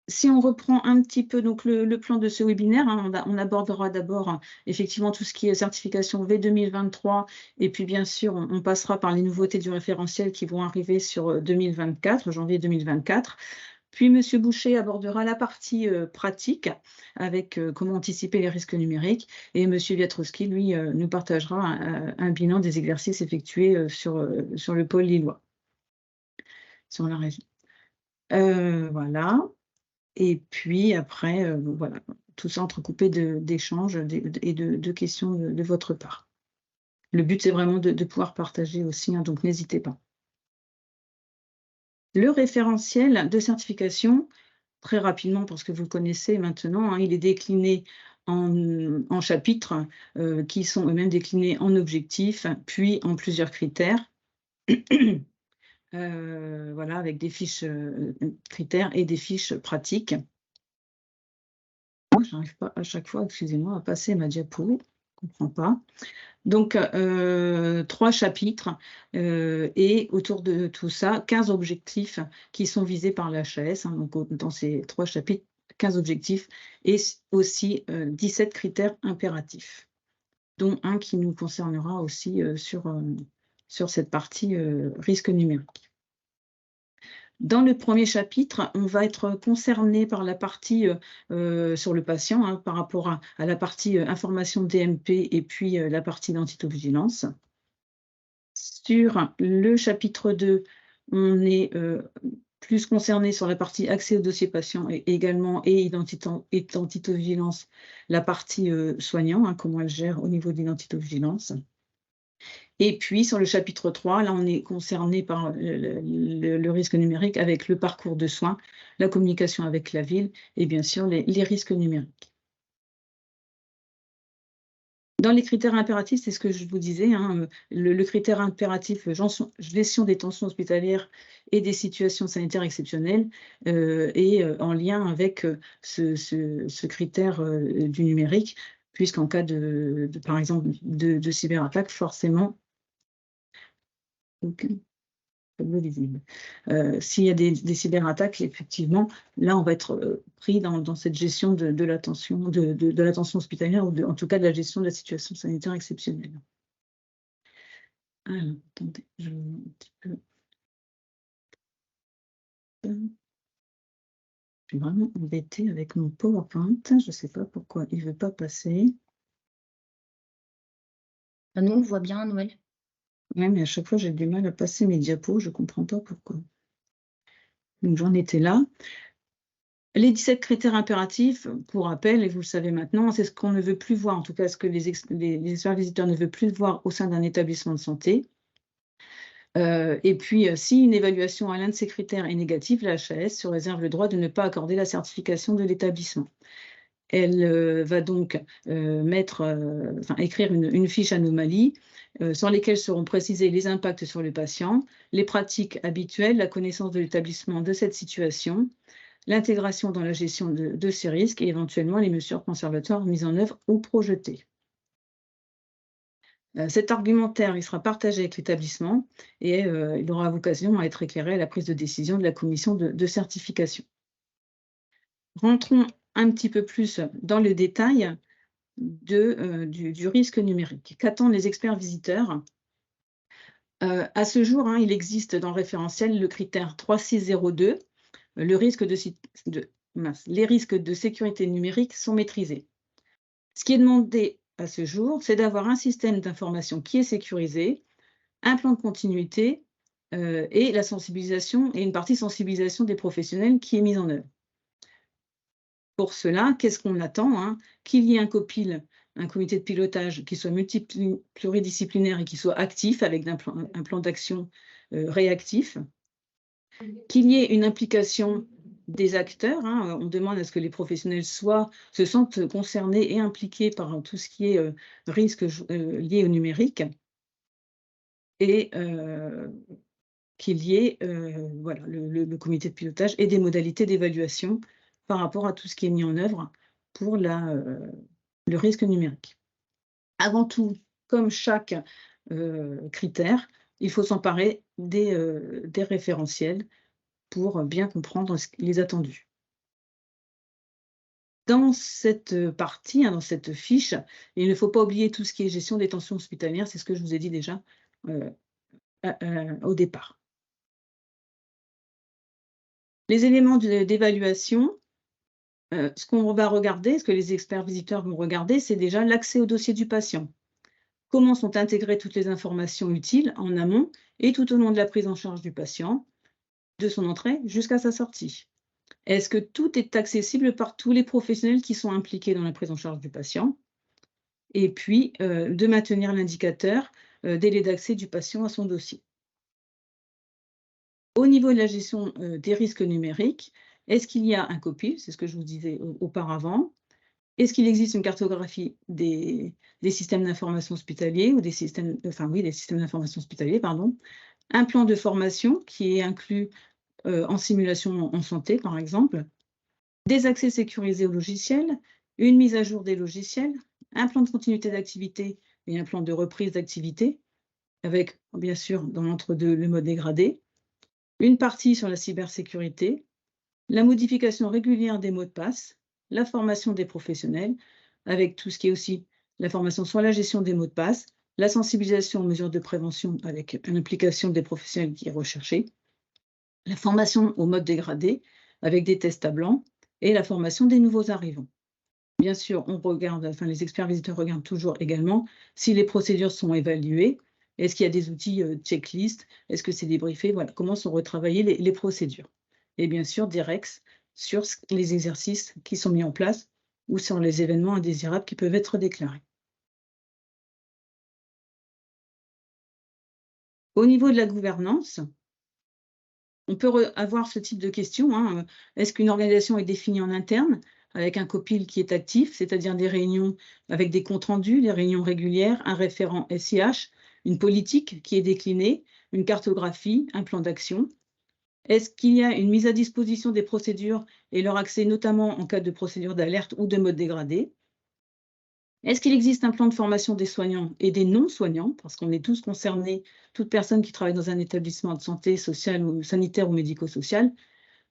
si on reprend un petit peu donc le plan de ce webinaire, hein, on abordera d'abord, effectivement tout ce qui est certification V 2023 et puis bien sûr on passera par les nouveautés du référentiel qui vont arriver sur, 2024, janvier 2024. Puis Monsieur Boucher abordera la partie, pratique avec, comment anticiper les risques numériques et Monsieur Wiatrowski lui, nous partagera un bilan des exercices effectués, sur le pôle lillois, sur la région. Voilà. Et puis après, voilà, tout ça entrecoupé d'échanges et de questions de votre part. Le but, c'est vraiment de pouvoir partager aussi, hein, donc n'hésitez pas. Le référentiel de certification, très rapidement parce que vous le connaissez maintenant, hein, il est décliné en chapitres, qui sont eux-mêmes déclinés en objectifs, puis en plusieurs critères. Voilà, avec des fiches, critères et des fiches pratiques. J'arrive pas à chaque fois, excusez-moi, à passer ma diapo, je comprends pas. Donc 3 chapitres, et autour de tout ça, 15 objectifs qui sont visés par l'HAS, hein, donc dans ces 3 chapitres, 15 objectifs et aussi, 17 critères impératifs, dont un qui nous concernera aussi, sur cette partie, risque numérique. Dans le premier chapitre, on va être concerné par la partie, sur le patient, hein, par rapport à la partie, information DMP et puis, la partie identitovigilance. Sur le chapitre 2, on est, plus concerné sur la partie accès au dossier patient et également identitovigilance, la partie, soignant, hein, comment elle gère au niveau de l'identitovigilance. Et puis sur le chapitre 3, là, on est concerné par le risque numérique avec le parcours de soins, la communication avec la ville et bien sûr les risques numériques. Dans les critères impératifs, c'est ce que je vous disais, hein, le critère impératif, gestion des tensions hospitalières et des situations sanitaires exceptionnelles, est, en lien avec, ce critère, du numérique, puisqu'en cas par exemple, de cyberattaque, forcément. Donc tableau visible. S'il y a des cyberattaques, effectivement, là, on va être, pris dans cette gestion de l'attention de l'attention hospitalière ou en tout cas de la gestion de la situation sanitaire exceptionnelle. Alors, attendez, je vais un petit peu. Je suis vraiment embêtée avec mon PowerPoint. Je ne sais pas pourquoi il ne veut pas passer. Bah, nous, on le voit bien, Noël. Ouais, mais à chaque fois, j'ai du mal à passer mes diapos, je ne comprends pas pourquoi. Donc j'en étais là. Les 17 critères impératifs, pour rappel, et vous le savez maintenant, c'est ce qu'on ne veut plus voir, en tout cas ce que les experts visiteurs ne veulent plus voir au sein d'un établissement de santé. Et puis, si une évaluation à l'un de ces critères est négative, la HAS se réserve le droit de ne pas accorder la certification de l'établissement. Elle va donc écrire une fiche anomalie sur lesquelles seront précisés les impacts sur le patient, les pratiques habituelles, la connaissance de l'établissement de cette situation, l'intégration dans la gestion de ces risques et éventuellement les mesures conservatoires mises en œuvre ou projetées. Cet argumentaire, il sera partagé avec l'établissement et il aura vocation à être éclairé à la prise de décision de la commission de certification. Rentrons un petit peu plus dans le détail du risque numérique. Qu'attendent les experts visiteurs? À ce jour, hein, il existe dans le référentiel le critère 3602. Les risques de sécurité numérique sont maîtrisés. Ce qui est demandé à ce jour, c'est d'avoir un système d'information qui est sécurisé, un plan de continuité et la sensibilisation et une partie sensibilisation des professionnels qui est mise en œuvre. Pour cela, qu'est-ce qu'on attend, hein? Qu'il y ait un COPIL, un comité de pilotage qui soit pluridisciplinaire et qui soit actif avec un plan d'action réactif. Qu'il y ait une implication des acteurs, hein, on demande à ce que les professionnels se sentent concernés et impliqués par tout ce qui est risque lié au numérique et qu'il y ait voilà, le comité de pilotage et des modalités d'évaluation par rapport à tout ce qui est mis en œuvre pour le risque numérique. Avant tout, comme chaque critère, il faut s'emparer des référentiels pour bien comprendre les attendus. Dans cette partie, dans cette fiche, il ne faut pas oublier tout ce qui est gestion des tensions hospitalières, c'est ce que je vous ai dit déjà au départ. Les éléments d'évaluation, ce qu'on va regarder, ce que les experts visiteurs vont regarder, c'est déjà l'accès au dossier du patient. Comment sont intégrées toutes les informations utiles en amont et tout au long de la prise en charge du patient, de son entrée jusqu'à sa sortie. Est-ce que tout est accessible par tous les professionnels qui sont impliqués dans la prise en charge du patient? Et puis, de maintenir l'indicateur délai d'accès du patient à son dossier. Au niveau de la gestion des risques numériques, est-ce qu'il y a un COPIL? C'est ce que je vous disais auparavant. Est-ce qu'il existe une cartographie des systèmes d'information hospitaliers ou des systèmes, des systèmes d'information hospitaliers, pardon. Un plan de formation qui est inclus en simulation en santé, par exemple. Des accès sécurisés aux logiciels, une mise à jour des logiciels, un plan de continuité d'activité et un plan de reprise d'activité, avec, bien sûr, dans l'entre-deux, le mode dégradé. Une partie sur la cybersécurité, la modification régulière des mots de passe, la formation des professionnels, avec tout ce qui est aussi la formation sur la gestion des mots de passe, la sensibilisation aux mesures de prévention avec une implication des professionnels qui est recherchée, la formation au mode dégradé avec des tests à blanc et la formation des nouveaux arrivants. Bien sûr, on regarde, les experts visiteurs regardent toujours également si les procédures sont évaluées. Est-ce qu'il y a des outils checklist? Est-ce que c'est débriefé? Voilà, comment sont retravaillées les procédures. Et bien sûr, des REX sur les exercices qui sont mis en place ou sur les événements indésirables qui peuvent être déclarés. Au niveau de la gouvernance, on peut avoir ce type de questions. Est-ce qu'une organisation est définie en interne avec un COPIL qui est actif, c'est-à-dire des réunions avec des comptes rendus, des réunions régulières, un référent SIH, une politique qui est déclinée, une cartographie, un plan d'action? Est-ce qu'il y a une mise à disposition des procédures et leur accès, notamment en cas de procédure d'alerte ou de mode dégradé? Est-ce qu'il existe un plan de formation des soignants et des non-soignants? Parce qu'on est tous concernés, toute personne qui travaille dans un établissement de santé sociale ou sanitaire ou médico-social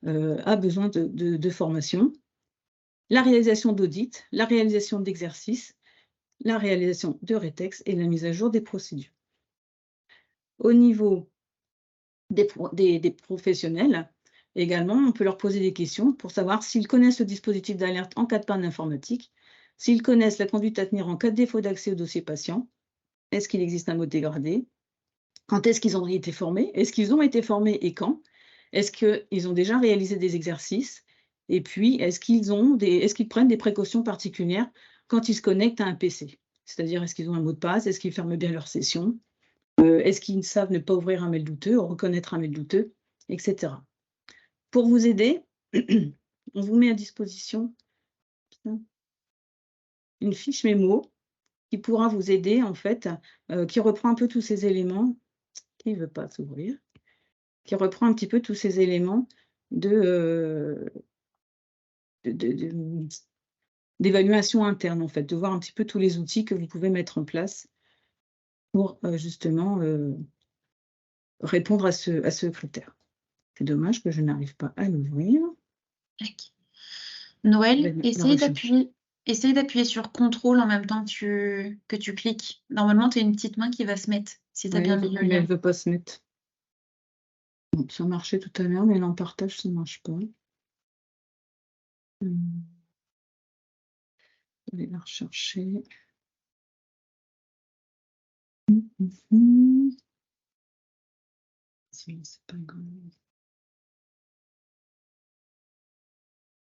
a besoin de formation. La réalisation d'audits, la réalisation d'exercices, la réalisation de rétex et la mise à jour des procédures. Au niveau des professionnels, également, on peut leur poser des questions pour savoir s'ils connaissent le dispositif d'alerte en cas de panne informatique, s'ils connaissent la conduite à tenir en cas de défaut d'accès au dossier patient, est-ce qu'il existe un mode dégradé, quand est-ce qu'ils ont été formés, est-ce qu'ils ont été formés et quand, est-ce qu'ils ont déjà réalisé des exercices, et puis est-ce qu'ils prennent des précautions particulières quand ils se connectent à un PC? C'est-à-dire, est-ce qu'ils ont un mot de passe, est-ce qu'ils ferment bien leur session? Est-ce qu'ils savent ne pas ouvrir un mail douteux, reconnaître un mail douteux, etc. Pour vous aider, on vous met à disposition une fiche mémo qui pourra vous aider, en fait, qui reprend un peu tous ces éléments. Qui ne veut pas s'ouvrir? Qui reprend un petit peu tous ces éléments d'évaluation interne, en fait, de voir un petit peu tous les outils que vous pouvez mettre en place pour justement répondre à ce critère. C'est dommage que je n'arrive pas à l'ouvrir. Noël, essaye d'appuyer sur contrôle en même temps que tu cliques. Normalement, tu as une petite main qui va se mettre, si tu as bien mis le Mais lien. elle ne veut pas se mettre. Bon, ça marchait tout à l'heure, mais là en partage, ça ne marche pas. Je vais la rechercher. C'est pas grave.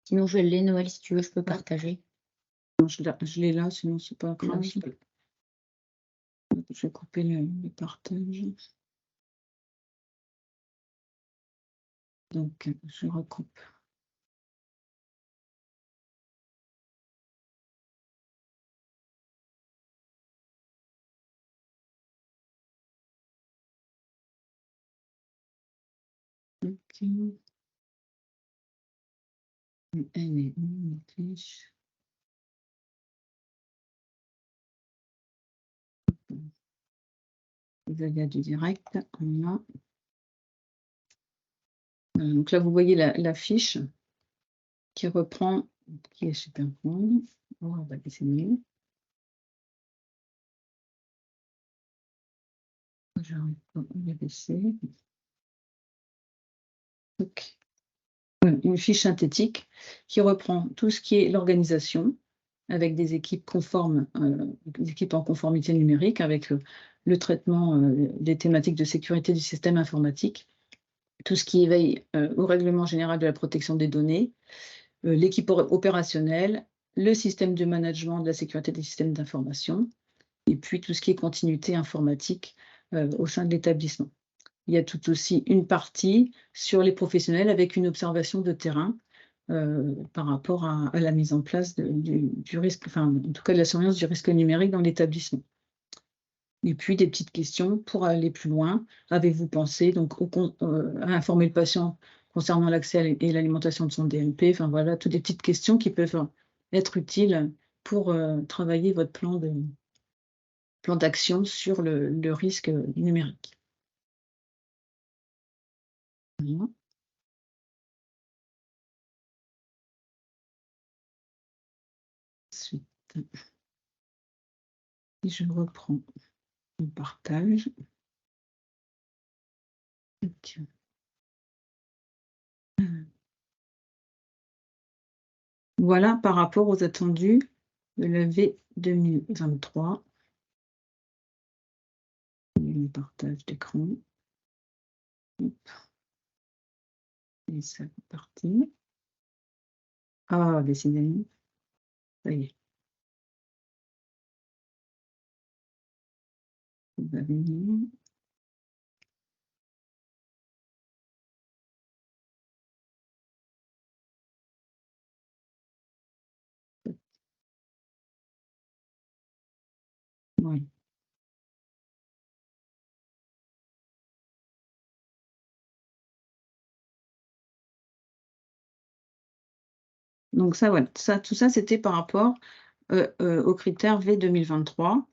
Sinon, je l'ai, Noël, si tu veux, je peux partager. Non, je l'ai là, sinon c'est pas grave. Je vais couper le partage. Donc, je recoupe. Ok. Elle est où, ma fiche? Vous allez à du direct. On a. Donc là, vous voyez la fiche qui reprend qui est superposé. On va dessiner. J'arrive pas à le baisser. Ok. Une fiche synthétique qui reprend tout ce qui est l'organisation, avec des équipes conformes, des équipes en conformité numérique, avec le traitement des thématiques de sécurité du système informatique, tout ce qui éveille au règlement général de la protection des données, l'équipe opérationnelle, le système de management de la sécurité des systèmes d'information, et puis tout ce qui est continuité informatique au sein de l'établissement. Il y a tout aussi une partie sur les professionnels avec une observation de terrain par rapport à la mise en place du risque, enfin en tout cas de la surveillance du risque numérique dans l'établissement. Et puis des petites questions pour aller plus loin. Avez-vous pensé donc à informer le patient concernant l'accès et l'alimentation de son DMP? Enfin voilà, toutes des petites questions qui peuvent être utiles pour travailler votre plan d'action sur le risque numérique. Voilà. Ensuite, si je reprends le partage. Ok. Voilà par rapport aux attendus de la V 2023. Le partage d'écran. Et ça est parti. Ah, décidément. Ça y est. Vous avez mis. Oui. Donc ça, voilà, tout ça, c'était par rapport aux critères V 2023.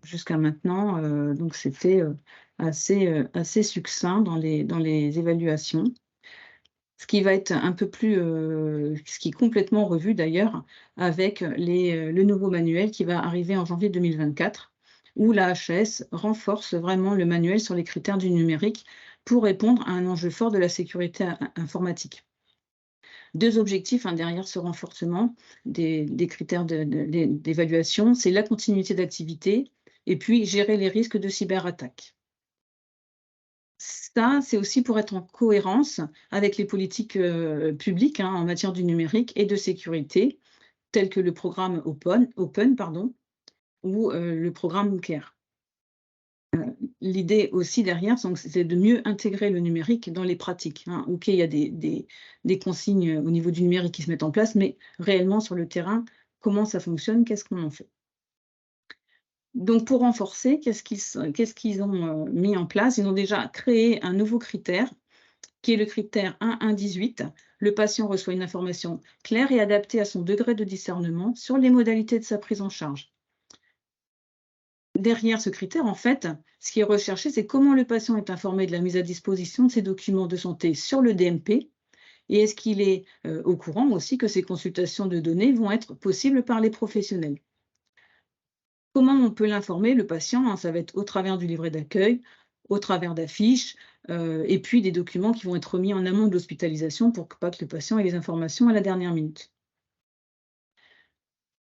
Jusqu'à maintenant, donc c'était assez succinct dans les évaluations. Ce qui va être un peu plus, ce qui est complètement revu d'ailleurs avec le nouveau manuel qui va arriver en janvier 2024, où la HAS renforce vraiment le manuel sur les critères du numérique pour répondre à un enjeu fort de la sécurité informatique. 2 objectifs derrière ce renforcement des critères d'évaluation, c'est la continuité d'activité et puis gérer les risques de cyberattaque. Ça, c'est aussi pour être en cohérence avec les politiques publiques en matière du numérique et de sécurité, tels que le programme Open ou le programme CARE. L'idée aussi derrière, c'est de mieux intégrer le numérique dans les pratiques. OK, il y a des consignes au niveau du numérique qui se mettent en place, mais réellement sur le terrain, comment ça fonctionne? Qu'est-ce qu'on en fait? Donc pour renforcer, qu'est-ce qu'ils ont mis en place? Ils ont déjà créé un nouveau critère, qui est le critère 1.1.18. Le patient reçoit une information claire et adaptée à son degré de discernement sur les modalités de sa prise en charge. Derrière ce critère, en fait, ce qui est recherché, c'est comment le patient est informé de la mise à disposition de ses documents de santé sur le DMP et est-ce qu'il est au courant aussi que ces consultations de données vont être possibles par les professionnels. Comment on peut l'informer, le patient? Ça va être au travers du livret d'accueil, au travers d'affiches, et puis des documents qui vont être remis en amont de l'hospitalisation pour pas que le patient ait les informations à la dernière minute.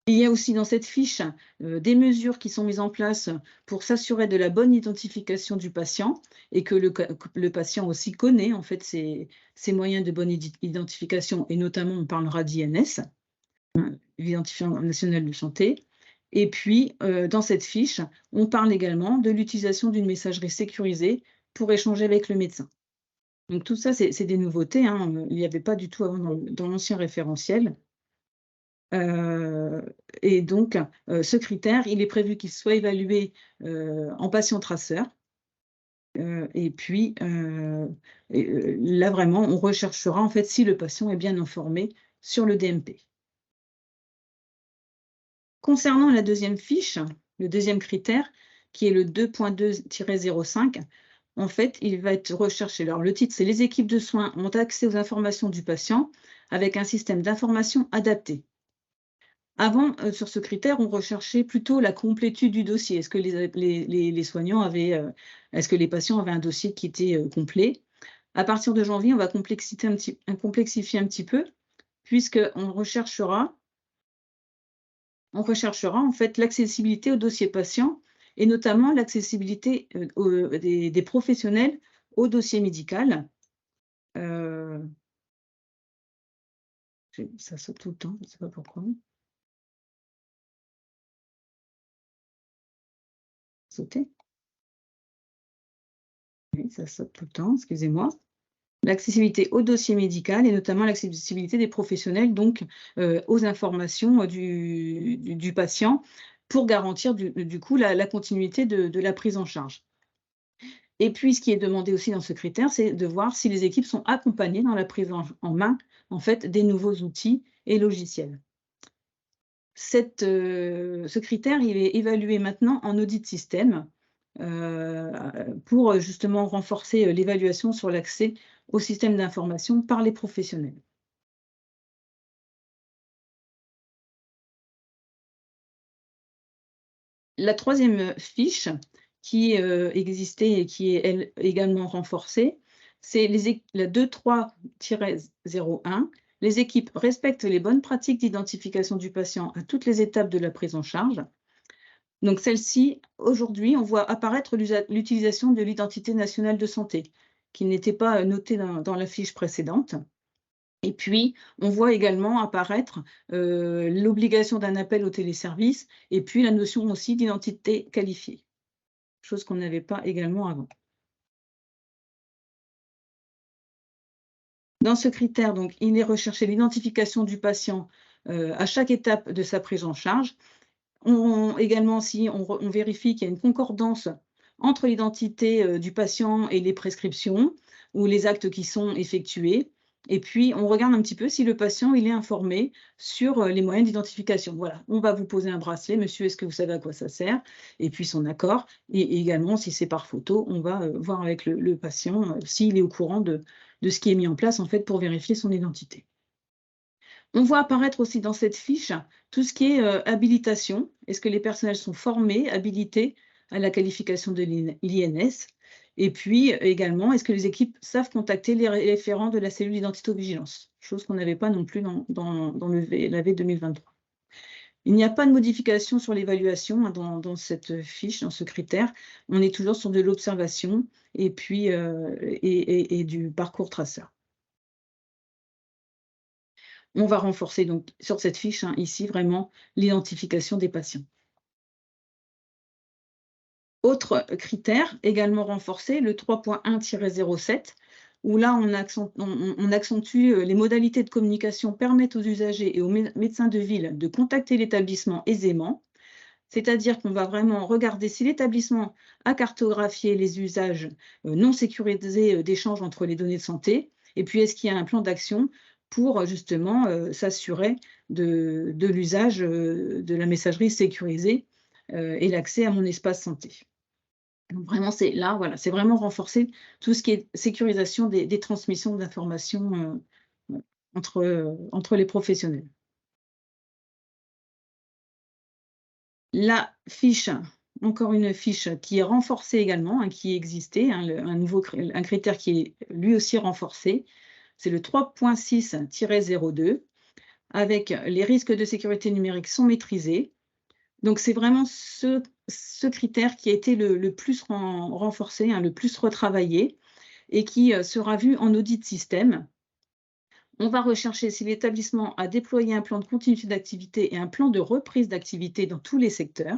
Il y a aussi dans cette fiche des mesures qui sont mises en place pour s'assurer de la bonne identification du patient et que le patient aussi connaît en fait ses moyens de bonne identification et notamment on parlera d'INS, l'identifiant national de santé. Et puis dans cette fiche, on parle également de l'utilisation d'une messagerie sécurisée pour échanger avec le médecin. Donc tout ça, c'est des nouveautés, il n'y avait pas du tout avant dans l'ancien référentiel. Et donc, ce critère, il est prévu qu'il soit évalué en patient traceur. Et puis, là, vraiment, on recherchera en fait si le patient est bien informé sur le DMP. Concernant la deuxième fiche, le deuxième critère, qui est le 2.2-05, en fait, il va être recherché. Alors, le titre, c'est « Les équipes de soins ont accès aux informations du patient avec un système d'information adapté. Avant, sur ce critère, on recherchait plutôt la complétude du dossier. Est-ce que les soignants avaient, est-ce que les patients avaient un dossier qui était complet? À partir de janvier, on va complexifier un petit peu, puisqu'on recherchera en fait l'accessibilité au dossier patient et notamment l'accessibilité des professionnels au dossier médical. Ça saute tout le temps, je ne sais pas pourquoi. Sauter. Oui, ça saute tout le temps, excusez-moi. L'accessibilité au dossier médical et notamment l'accessibilité des professionnels, donc aux informations du patient pour garantir du coup la continuité de la prise en charge. Et puis ce qui est demandé aussi dans ce critère, c'est de voir si les équipes sont accompagnées dans la prise en main en fait, des nouveaux outils et logiciels. Ce critère, il est évalué maintenant en audit système pour justement renforcer l'évaluation sur l'accès au système d'information par les professionnels. La troisième fiche qui existait et qui est elle également renforcée, c'est la 2.3-01. Les équipes respectent les bonnes pratiques d'identification du patient à toutes les étapes de la prise en charge. Donc celle-ci, aujourd'hui, on voit apparaître l'utilisation de l'identité nationale de santé, qui n'était pas notée dans la fiche précédente. Et puis, on voit également apparaître l'obligation d'un appel au téléservice et puis la notion aussi d'identité qualifiée, chose qu'on n'avait pas également avant. Dans ce critère, donc, il est recherché l'identification du patient à chaque étape de sa prise en charge. Également, si on vérifie qu'il y a une concordance entre l'identité du patient et les prescriptions ou les actes qui sont effectués. Et puis, on regarde un petit peu si le patient il est informé sur les moyens d'identification. Voilà, on va vous poser un bracelet. Monsieur, est-ce que vous savez à quoi ça sert? Et puis son accord. Et également, si c'est par photo, on va voir avec le patient s'il est au courant de ce qui est mis en place en fait, pour vérifier son identité. On voit apparaître aussi dans cette fiche tout ce qui est habilitation. Est-ce que les personnels sont formés, habilités à la qualification de l'INS? Et puis également, est-ce que les équipes savent contacter les référents de la cellule d'identité-vigilance? Chose qu'on n'avait pas non plus dans la V 2023. Il n'y a pas de modification sur l'évaluation dans cette fiche, dans ce critère. On est toujours sur de l'observation et puis et du parcours traceur. On va renforcer donc sur cette fiche, ici, vraiment l'identification des patients. Autre critère également renforcé, le 3.1-07, où là, on accentue les modalités de communication permettent aux usagers et aux médecins de ville de contacter l'établissement aisément. C'est-à-dire qu'on va vraiment regarder si l'établissement a cartographié les usages non sécurisés d'échange entre les données de santé, et puis est-ce qu'il y a un plan d'action pour justement s'assurer de l'usage de la messagerie sécurisée et l'accès à mon espace santé. Donc vraiment, c'est là, voilà, c'est vraiment renforcer tout ce qui est sécurisation des transmissions d'informations entre les professionnels. La fiche, encore une fiche qui est renforcée également, qui existait, un critère qui est lui aussi renforcé, c'est le 3.6-02, avec les risques de sécurité numérique sont maîtrisés. Donc c'est vraiment ce critère qui a été le plus renforcé, le plus retravaillé et qui sera vu en audit système. On va rechercher si l'établissement a déployé un plan de continuité d'activité et un plan de reprise d'activité dans tous les secteurs.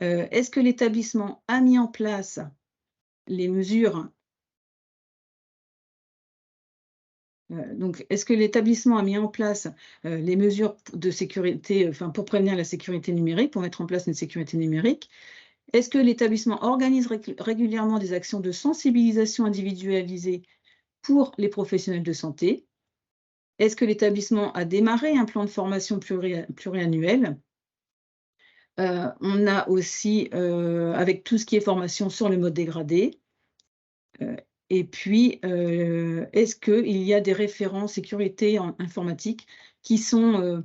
Est-ce que l'établissement a mis en place les mesures donc, est-ce que l'établissement a mis en place les mesures de sécurité, pour prévenir la sécurité numérique, pour mettre en place une sécurité numérique? Est-ce que l'établissement organise régulièrement des actions de sensibilisation individualisées pour les professionnels de santé? Est-ce que l'établissement a démarré un plan de formation pluriannuel? On a aussi, avec tout ce qui est formation sur le mode dégradé, Et puis, est-ce qu'il y a des référents sécurité informatique qui sont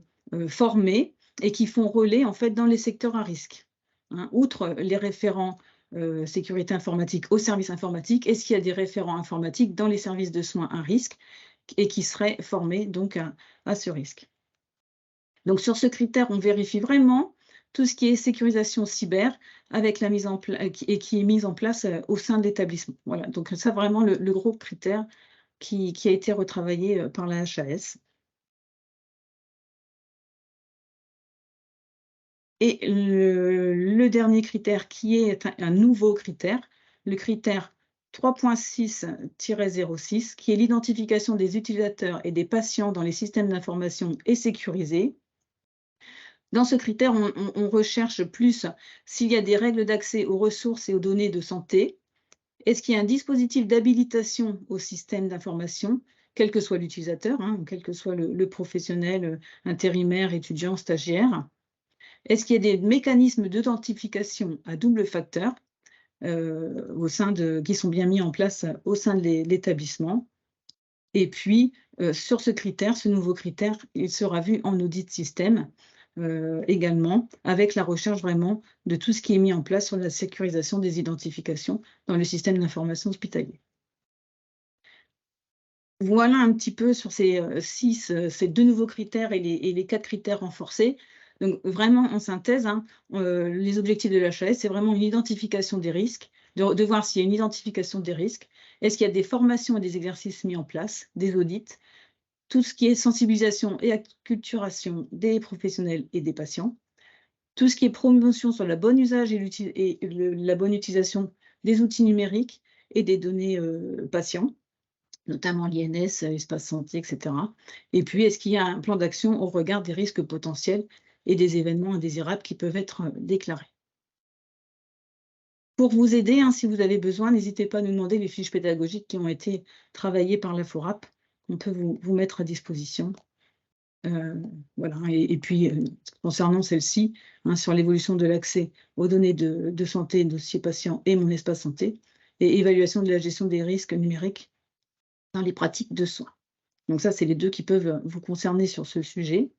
formés et qui font relais en fait dans les secteurs à risque, hein? Outre les référents sécurité informatique au service informatique, est-ce qu'il y a des référents informatiques dans les services de soins à risque et qui seraient formés donc à ce risque? Donc sur ce critère, on vérifie vraiment tout ce qui est sécurisation cyber avec la mise en place et qui est mise en place au sein de l'établissement. Voilà, donc ça vraiment le gros critère qui a été retravaillé par la HAS. Et le dernier critère qui est un nouveau critère, le critère 3.6-06, qui est l'identification des utilisateurs et des patients dans les systèmes d'information est sécurisé. Dans ce critère, on recherche plus s'il y a des règles d'accès aux ressources et aux données de santé. Est-ce qu'il y a un dispositif d'habilitation au système d'information, quel que soit l'utilisateur, hein, quel que soit le professionnel, intérimaire, étudiant, stagiaire? Est-ce qu'il y a des mécanismes d'authentification à double facteur qui sont bien mis en place au sein de l'établissement? Et puis, sur ce nouveau critère, il sera vu en audit système également, avec la recherche vraiment de tout ce qui est mis en place sur la sécurisation des identifications dans le système d'information hospitalier. Voilà un petit peu sur ces 2 nouveaux critères et les 4 critères renforcés. Donc vraiment en synthèse, hein, les objectifs de l'HAS, c'est vraiment une identification des risques, de voir s'il y a une identification des risques. Est-ce qu'il y a des formations et des exercices mis en place, des audits? Tout ce qui est sensibilisation et acculturation des professionnels et des patients. Tout ce qui est promotion sur la bonne usage et la bonne utilisation des outils numériques et des données patients, notamment l'INS, espace santé, etc. Et puis, est-ce qu'il y a un plan d'action au regard des risques potentiels et des événements indésirables qui peuvent être déclarés? Pour vous aider, hein, si vous avez besoin, n'hésitez pas à nous demander les fiches pédagogiques qui ont été travaillées par la FORAP, qu'on peut vous mettre à disposition. Voilà, et puis, concernant celle-ci, hein, sur l'évolution de l'accès aux données de santé, dossier patient et mon espace santé, et évaluation de la gestion des risques numériques dans les pratiques de soins. Donc ça, c'est les 2 qui peuvent vous concerner sur ce sujet.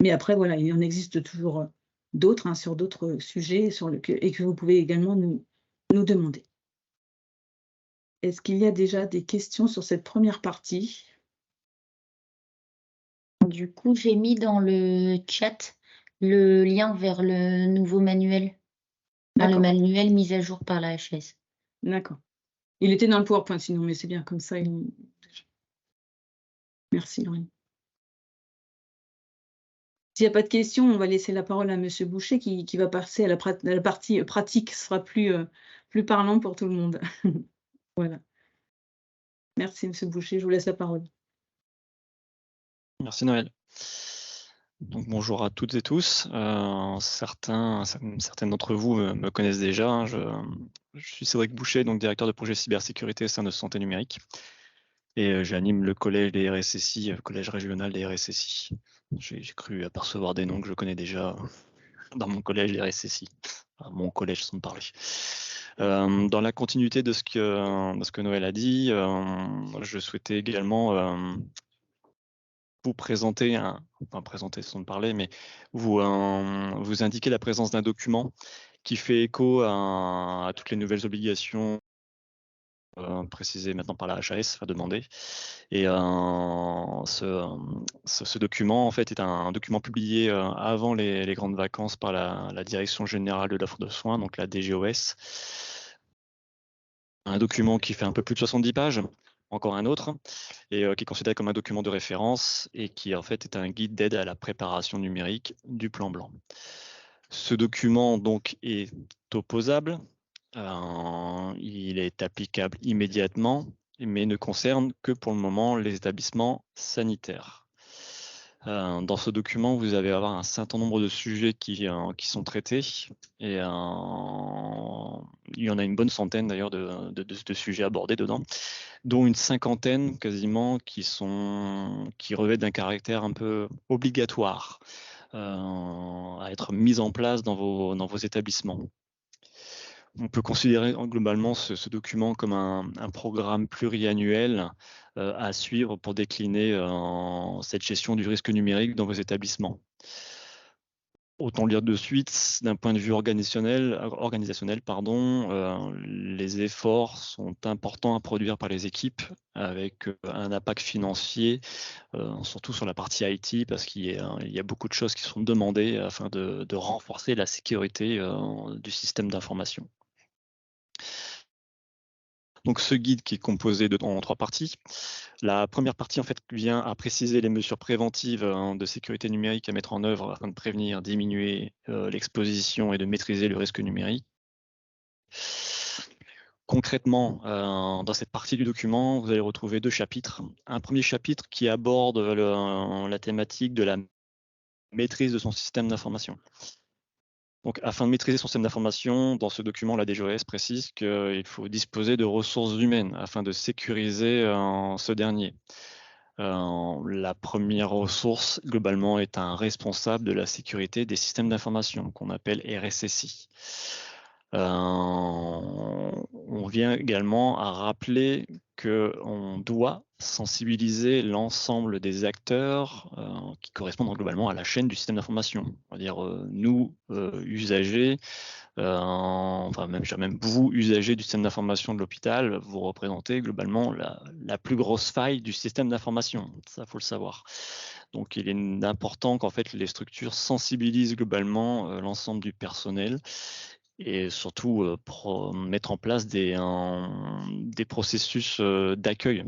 Mais après, voilà, il en existe toujours d'autres, hein, sur d'autres sujets et que vous pouvez également nous demander. Est-ce qu'il y a déjà des questions sur cette première partie? Du coup, j'ai mis dans le chat le lien vers le nouveau manuel. Enfin, le D'accord, manuel mis à jour par la HAS. d'accord. Il était dans le PowerPoint sinon, mais c'est bien comme ça, merci Lorraine. S'il n'y a pas de questions, on va laisser la parole à Monsieur Boucher qui va passer à la partie pratique, ce sera plus parlant pour tout le monde. Voilà. Merci Monsieur Boucher, je vous laisse la parole. Merci Noël. Donc bonjour à toutes et tous. Certaines d'entre vous me connaissent déjà, hein. Je suis Cédric Boucher, donc directeur de projet cybersécurité au sein de Santé Numérique. Et j'anime le collège des RSSI, collège régional des RSSI. J'ai cru apercevoir des noms que je connais déjà dans mon collège des RSSI. Enfin, mon collège sans parler. Dans la continuité de ce que Noël a dit, je souhaitais également vous présenter présenter sans parler, mais vous indiquer la présence d'un document qui fait écho à toutes les nouvelles obligations précisées maintenant par la HAS, demandées. Et ce document, en fait, est un document publié avant les grandes vacances par la Direction générale de l'offre de soins, donc la DGOS. Un document qui fait un peu plus de 70 pages, encore un autre, et qui est considéré comme un document de référence et qui en fait est un guide d'aide à la préparation numérique du plan blanc. Ce document donc est opposable, il est applicable immédiatement, mais ne concerne que pour le moment les établissements sanitaires. Dans ce document, vous allez avoir un certain nombre de sujets qui sont traités, et il y en a une bonne centaine d'ailleurs de sujets abordés dedans, dont une cinquantaine quasiment qui revêtent d'un caractère un peu obligatoire à être mis en place dans vos établissements. On peut considérer globalement ce document comme un programme pluriannuel à suivre pour décliner cette gestion du risque numérique dans vos établissements. Autant le dire de suite, d'un point de vue organisationnel, les efforts sont importants à produire par les équipes avec un impact financier, surtout sur la partie IT, parce qu'il y a beaucoup de choses qui sont demandées afin de renforcer la sécurité du système d'information. Donc ce guide qui est composé en 3 parties. La première partie en fait vient à préciser les mesures préventives de sécurité numérique à mettre en œuvre afin de prévenir, diminuer l'exposition et de maîtriser le risque numérique. Concrètement, dans cette partie du document, vous allez retrouver 2 chapitres. Un premier chapitre qui aborde la thématique de la maîtrise de son système d'information. Donc, afin de maîtriser son système d'information, dans ce document, la DGOS précise qu'il faut disposer de ressources humaines afin de sécuriser ce dernier. La première ressource, globalement, est un responsable de la sécurité des systèmes d'information, qu'on appelle RSSI. On vient également à rappeler qu'on doit sensibiliser l'ensemble des acteurs qui correspondent globalement à la chaîne du système d'information. On va dire nous, usagers, enfin même vous, usagers du système d'information de l'hôpital, vous représentez globalement la plus grosse faille du système d'information. Ça, faut le savoir. Donc, il est important qu'en fait les structures sensibilisent globalement l'ensemble du personnel et surtout mettre en place des processus d'accueil.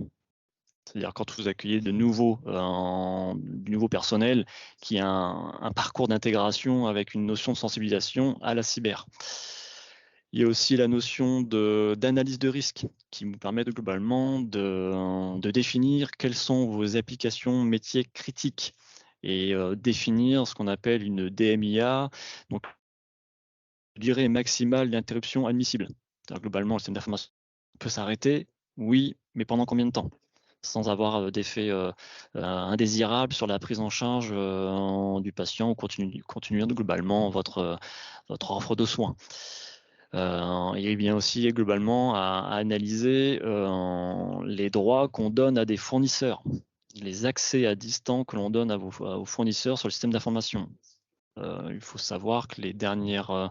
C'est-à-dire quand vous accueillez du nouveau personnel qui a un parcours d'intégration avec une notion de sensibilisation à la cyber. Il y a aussi la notion d'analyse de risque qui vous permet globalement de définir quelles sont vos applications métiers critiques et définir ce qu'on appelle une DMIA, donc durée maximale d'interruption admissible. Globalement, le système d'information peut s'arrêter, oui, mais pendant combien de temps? Sans avoir d'effet indésirable sur la prise en charge du patient ou continuer globalement votre offre de soins. Il vient aussi globalement à analyser les droits qu'on donne à des fournisseurs, les accès à distance que l'on donne à vos fournisseurs sur le système d'information. Il faut savoir que les dernières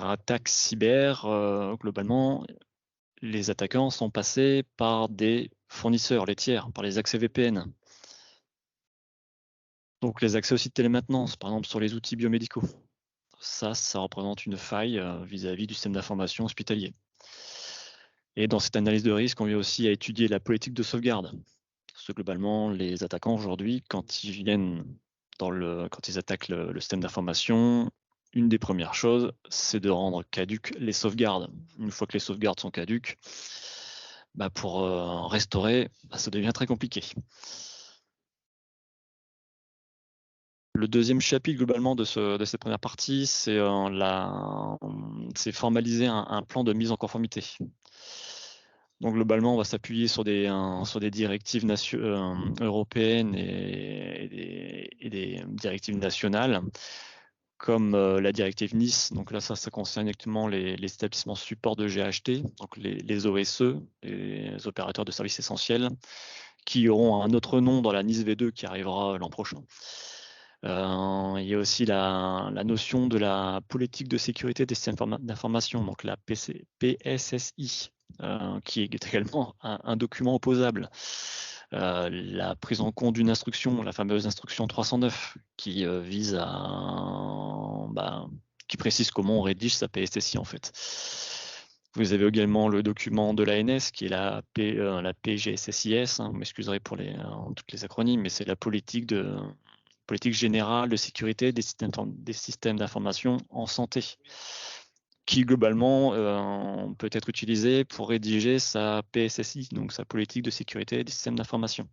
attaques cyber, globalement, les attaquants sont passés par des fournisseurs, les tiers, par les accès VPN. Donc les accès aussi de télémaintenance, par exemple sur les outils biomédicaux. Ça représente une faille vis-à-vis du système d'information hospitalier. Et dans cette analyse de risque, on vient aussi à étudier la politique de sauvegarde. Parce que globalement, les attaquants aujourd'hui, quand ils attaquent le système d'information, une des premières choses, c'est de rendre caduques les sauvegardes. Une fois que les sauvegardes sont caduques, pour restaurer, ça devient très compliqué. Le deuxième chapitre globalement de cette première partie, c'est formaliser un plan de mise en conformité. Donc globalement, on va s'appuyer sur des directives européennes et des directives nationales, comme la directive Nice. Donc là, ça concerne directement les établissements support de GHT, donc les OSE, les opérateurs de services essentiels, qui auront un autre nom dans la Nice V2 qui arrivera l'an prochain. Il y a aussi la notion de la politique de sécurité des systèmes d'information, donc la PSSI, qui est également un document opposable. La prise en compte d'une instruction, la fameuse instruction 309, qui vise qui précise comment on rédige sa PSSI en fait. Vous avez également le document de l'ANS qui est la PGSSIS, vous m'excuserez pour toutes les acronymes, mais c'est la politique générale de sécurité des systèmes d'information en santé, qui globalement peut être utilisé pour rédiger sa PSSI, donc sa politique de sécurité des systèmes d'information.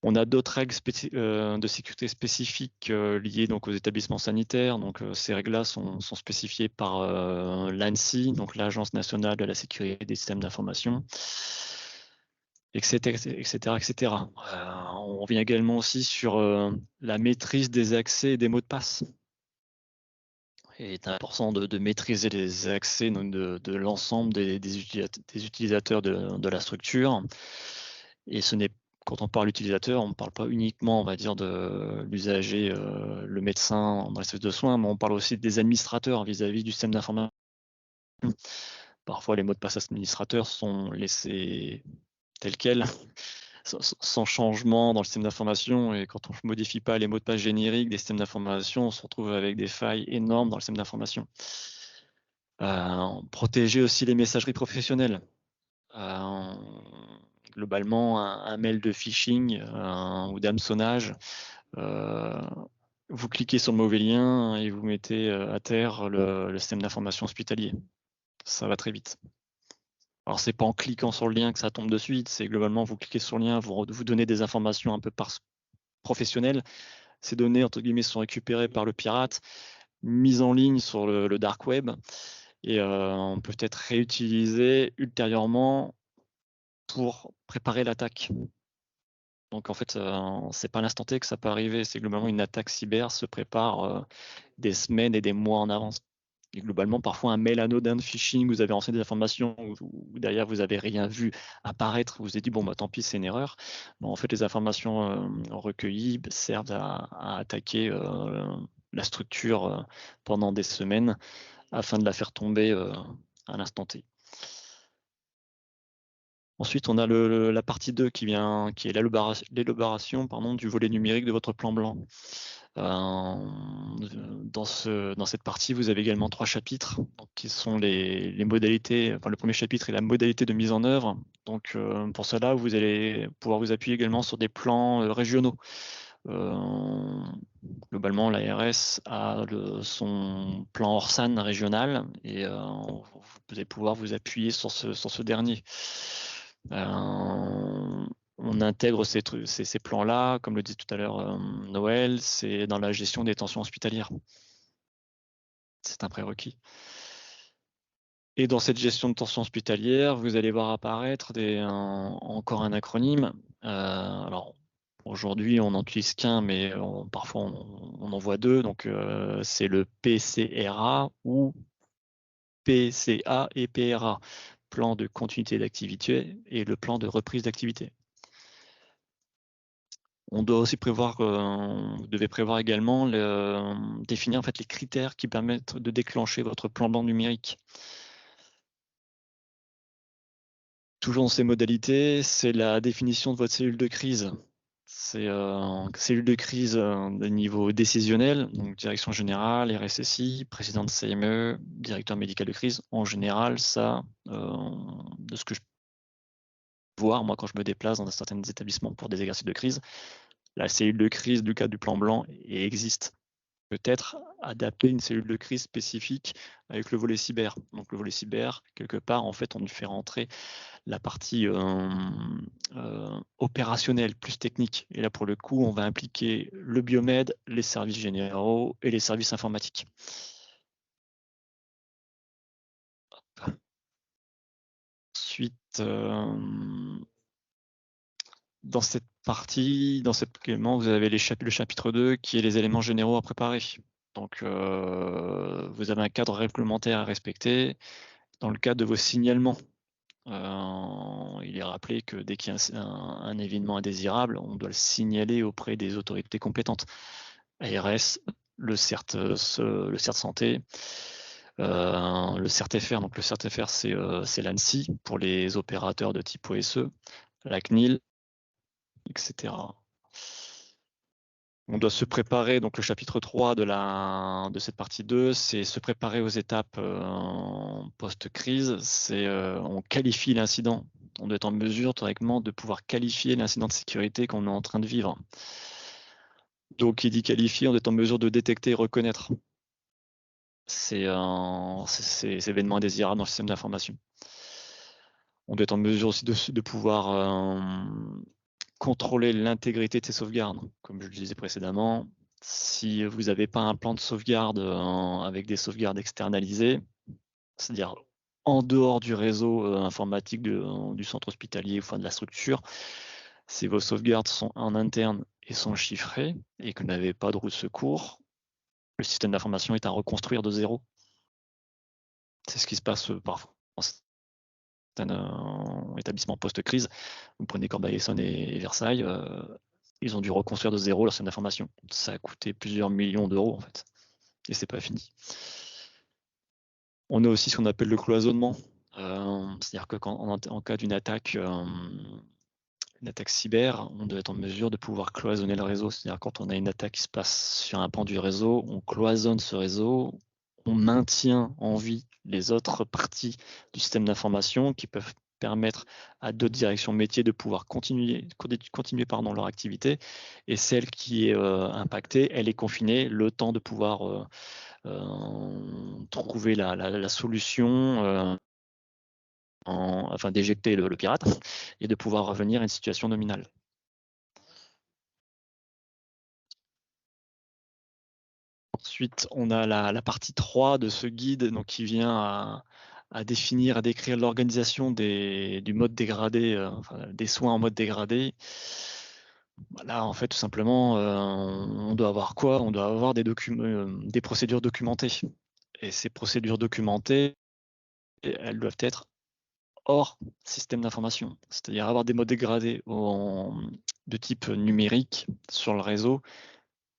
On a d'autres règles de sécurité spécifiques liées donc aux établissements sanitaires. Donc ces règles-là sont spécifiées par l'ANSSI, donc l'Agence nationale de la sécurité des systèmes d'information, etc. On revient également aussi sur la maîtrise des accès et des mots de passe. il est important de maîtriser les accès de l'ensemble des utilisateurs de la structure. Et quand on parle utilisateur, on ne parle pas uniquement, on va dire, de l'usager, le médecin dans les services de soins, mais on parle aussi des administrateurs vis-à-vis du système d'information. Parfois, les mots de passe administrateurs sont laissés tels quels, sans changement dans le système d'information. Et quand on ne modifie pas les mots de passe génériques des systèmes d'information, on se retrouve avec des failles énormes dans le système d'information. Protéger aussi les messageries professionnelles. Globalement, un mail de phishing ou d'hameçonnage, vous cliquez sur le mauvais lien et vous mettez à terre le système d'information hospitalier. Ça va très vite. Alors, c'est pas en cliquant sur le lien que ça tombe de suite, c'est globalement, vous cliquez sur le lien, vous donnez des informations un peu professionnelles. Ces données, entre guillemets, sont récupérées par le pirate, mises en ligne sur le dark web et on peut être réutilisées ultérieurement pour préparer l'attaque. Donc, en fait, c'est pas à l'instant T que ça peut arriver, c'est globalement une attaque cyber se prépare des semaines et des mois en avance. Et globalement, parfois, un mail anodin de phishing, vous avez renseigné des informations, ou derrière, vous n'avez rien vu apparaître, vous vous êtes dit, bon, bah, tant pis, c'est une erreur. Bon, en fait, les informations recueillies servent à attaquer la structure pendant des semaines afin de la faire tomber à l'instant T. Ensuite, on a la partie 2 qui est l'élaboration du volet numérique de votre plan blanc. Dans cette partie, vous avez également 3 chapitres qui sont les modalités. Enfin, le premier chapitre est la modalité de mise en œuvre. Donc, pour cela, vous allez pouvoir vous appuyer également sur des plans régionaux. Globalement, l'ARS a son plan Orsan régional et vous allez pouvoir vous appuyer sur ce dernier. On intègre ces plans-là, comme le dit tout à l'heure Noël, c'est dans la gestion des tensions hospitalières. C'est un prérequis. Et dans cette gestion de tensions hospitalières, vous allez voir apparaître encore un acronyme. Alors, aujourd'hui, on n'en utilise qu'un, mais parfois on en voit deux. Donc, c'est le PCRA ou PCA et PRA, plan de continuité d'activité et le plan de reprise d'activité. On doit aussi vous devez prévoir également définir en fait les critères qui permettent de déclencher votre plan blanc numérique. Toujours dans ces modalités, c'est la définition de votre cellule de crise. C'est cellule de crise de niveau décisionnel, donc direction générale, RSSI, président de CME, directeur médical de crise. En général, ça, de ce que je peux voir, moi, quand je me déplace dans certains établissements pour des exercices de crise, la cellule de crise du cadre du plan blanc existe. Peut-être adapter une cellule de crise spécifique avec le volet cyber. Donc le volet cyber, quelque part, en fait, on y fait rentrer la partie opérationnelle, plus technique. Et là, pour le coup, on va impliquer le biomède, les services généraux et les services informatiques. Ensuite, dans cette partie, élément, vous avez le chapitre 2 qui est les éléments généraux à préparer. Donc, vous avez un cadre réglementaire à respecter dans le cadre de vos signalements. Il est rappelé que dès qu'il y a un événement indésirable, on doit le signaler auprès des autorités compétentes. ARS, le CERT santé, le CERT-FR. Donc le CERT-FR, c'est l'ANSSI pour les opérateurs de type OSE, la CNIL, etc. On doit se préparer, donc le chapitre 3 de cette partie 2, c'est se préparer aux étapes post-crise. On qualifie l'incident. On doit être en mesure théoriquement de pouvoir qualifier l'incident de sécurité qu'on est en train de vivre. Donc, qui dit qualifier, on doit être en mesure de détecter et reconnaître ces événements indésirables dans le système d'information. On doit être en mesure aussi de pouvoir contrôler l'intégrité de ces sauvegardes. Comme je le disais précédemment, si vous n'avez pas un plan de sauvegarde avec des sauvegardes externalisées, c'est-à-dire en dehors du réseau informatique du centre hospitalier ou de la structure, si vos sauvegardes sont en interne et sont chiffrées et que vous n'avez pas de route de secours, Le système d'information est à reconstruire de zéro. C'est ce qui se passe parfois dans certains établissements post-crise. Vous prenez Corbeil-Essonnes et Versailles, ils ont dû reconstruire de zéro leur système d'information. Ça a coûté plusieurs millions d'euros en fait, et c'est pas fini. On a aussi ce qu'on appelle le cloisonnement, c'est-à-dire que en cas d'une attaque cyber, on doit être en mesure de pouvoir cloisonner le réseau. C'est-à-dire quand on a une attaque qui se passe sur un pan du réseau, on cloisonne ce réseau, on maintient en vie les autres parties du système d'information qui peuvent permettre à d'autres directions métiers de pouvoir continuer leur activité, et celle qui est impactée, elle est confinée, le temps de pouvoir trouver la solution, afin d'éjecter le pirate et de pouvoir revenir à une situation nominale. Ensuite, on a la partie 3 de ce guide, donc, qui vient à définir, à décrire l'organisation du mode dégradé, des soins en mode dégradé. Là, en fait, tout simplement, on doit avoir quoi? On doit avoir des procédures documentées. Et ces procédures documentées, elles doivent être hors système d'information, c'est-à-dire avoir des modes dégradés de type numérique sur le réseau.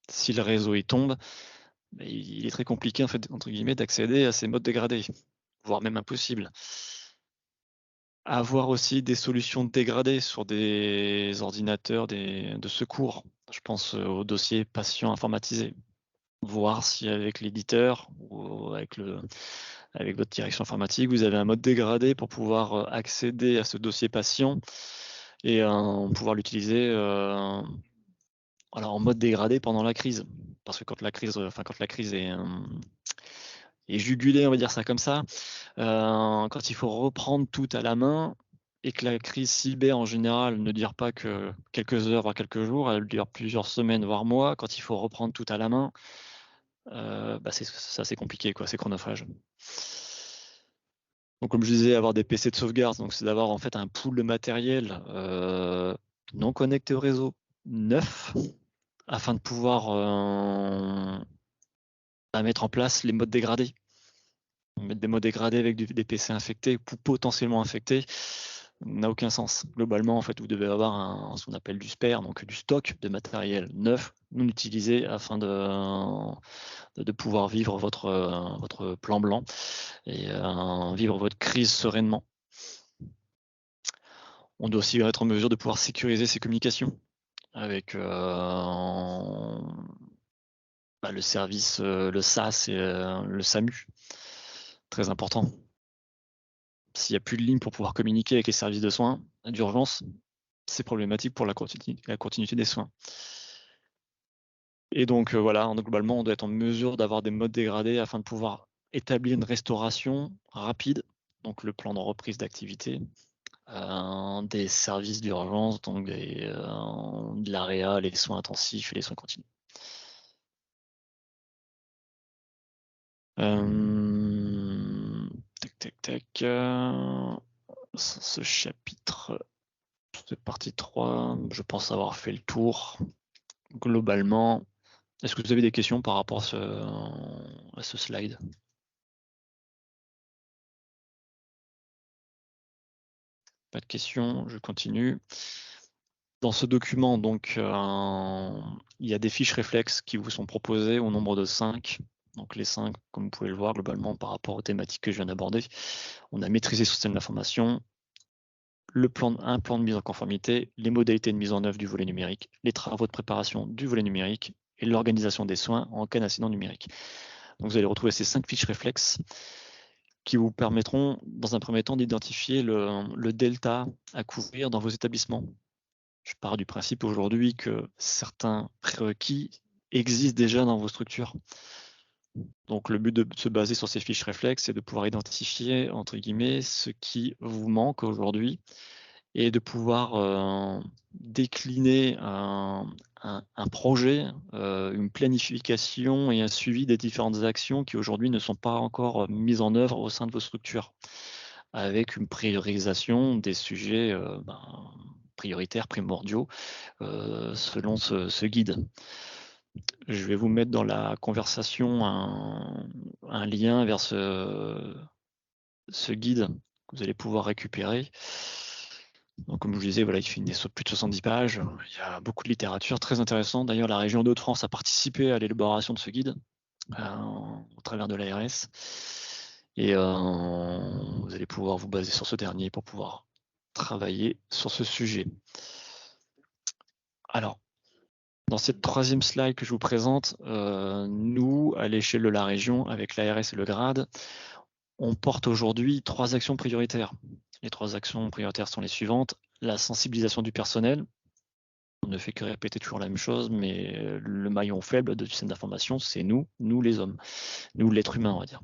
Si le réseau tombe, il est très compliqué, en fait, entre guillemets, d'accéder à ces modes dégradés, voire même impossible. Avoir aussi des solutions dégradées sur des ordinateurs de secours. Je pense aux dossiers patients informatisés. Voir si avec l'éditeur ou avec votre direction informatique, vous avez un mode dégradé pour pouvoir accéder à ce dossier patient et pouvoir l'utiliser en mode dégradé pendant la crise. Parce que quand la crise est jugulée, on va dire ça comme ça, quand il faut reprendre tout à la main, et que la crise cyber en général ne dure pas que quelques heures, voire quelques jours, elle dure plusieurs semaines, voire mois, quand il faut reprendre tout à la main, c'est compliqué, quoi, c'est chronophage. Donc, comme je disais, avoir des PC de sauvegarde, donc c'est d'avoir en fait un pool de matériel non connecté au réseau, neuf, afin de pouvoir mettre en place les modes dégradés. Mettre des modes dégradés avec des PC infectés ou potentiellement infectés n'a aucun sens. Globalement, en fait, vous devez avoir ce qu'on appelle du spare, donc du stock de matériel neuf, non utilisé, afin de pouvoir vivre votre plan blanc et vivre votre crise sereinement. On doit aussi être en mesure de pouvoir sécuriser ses communications avec le service, le SAS et le SAMU. Très important. S'il n'y a plus de ligne pour pouvoir communiquer avec les services de soins d'urgence, c'est problématique pour la continuité des soins. Et donc voilà, globalement, on doit être en mesure d'avoir des modes dégradés afin de pouvoir établir une restauration rapide, donc le plan de reprise d'activité, des services d'urgence, donc de l'AREA, les soins intensifs et les soins continus. Ce chapitre, cette partie 3, je pense avoir fait le tour globalement. Est-ce que vous avez des questions par rapport à ce slide? Pas de questions, je continue. Dans ce document, donc, il y a des fiches réflexes qui vous sont proposées au nombre de 5. Donc les 5, comme vous pouvez le voir, globalement, par rapport aux thématiques que je viens d'aborder, on a maîtrisé ce système d'information, un plan de mise en conformité, les modalités de mise en œuvre du volet numérique, les travaux de préparation du volet numérique et l'organisation des soins en cas d'incident numérique. Donc vous allez retrouver ces 5 fiches réflexes qui vous permettront, dans un premier temps, d'identifier le delta à couvrir dans vos établissements. Je pars du principe aujourd'hui que certains prérequis existent déjà dans vos structures. Donc le but de se baser sur ces fiches réflexes, c'est de pouvoir identifier, entre guillemets, ce qui vous manque aujourd'hui et de pouvoir décliner un projet, une planification et un suivi des différentes actions qui aujourd'hui ne sont pas encore mises en œuvre au sein de vos structures, avec une priorisation des sujets prioritaires, primordiaux, selon ce guide. Je vais vous mettre dans la conversation un lien vers ce guide que vous allez pouvoir récupérer. Donc, comme je vous disais, voilà, il fait plus de 70 pages. Il y a beaucoup de littérature très intéressante. D'ailleurs, la région Hauts-de-France a participé à l'élaboration de ce guide au travers de l'ARS. Et vous allez pouvoir vous baser sur ce dernier pour pouvoir travailler sur ce sujet. Alors, dans cette troisième slide que je vous présente, nous, à l'échelle de la région, avec l'ARS et le GRAD, on porte aujourd'hui 3 actions prioritaires. Les 3 actions prioritaires sont les suivantes. La sensibilisation du personnel. On ne fait que répéter toujours la même chose, mais le maillon faible du système d'information, c'est nous les hommes, nous l'être humain, on va dire.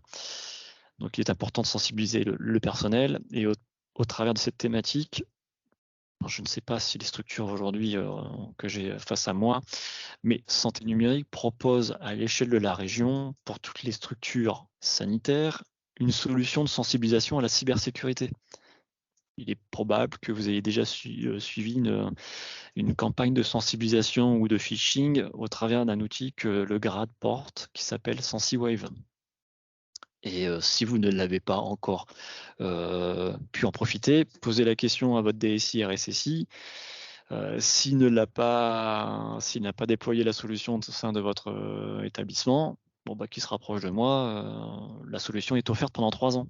Donc il est important de sensibiliser le personnel, et au travers de cette thématique, je ne sais pas si les structures aujourd'hui que j'ai face à moi, mais Santé numérique propose à l'échelle de la région, pour toutes les structures sanitaires, une solution de sensibilisation à la cybersécurité. Il est probable que vous ayez déjà suivi une campagne de sensibilisation ou de phishing au travers d'un outil que le GRAD porte, qui s'appelle SensiWave. Et si vous ne l'avez pas encore pu en profiter, posez la question à votre DSI, RSSI. S'il n'a pas déployé la solution au sein de votre établissement, qu'il se rapproche de moi, la solution est offerte pendant 3 ans.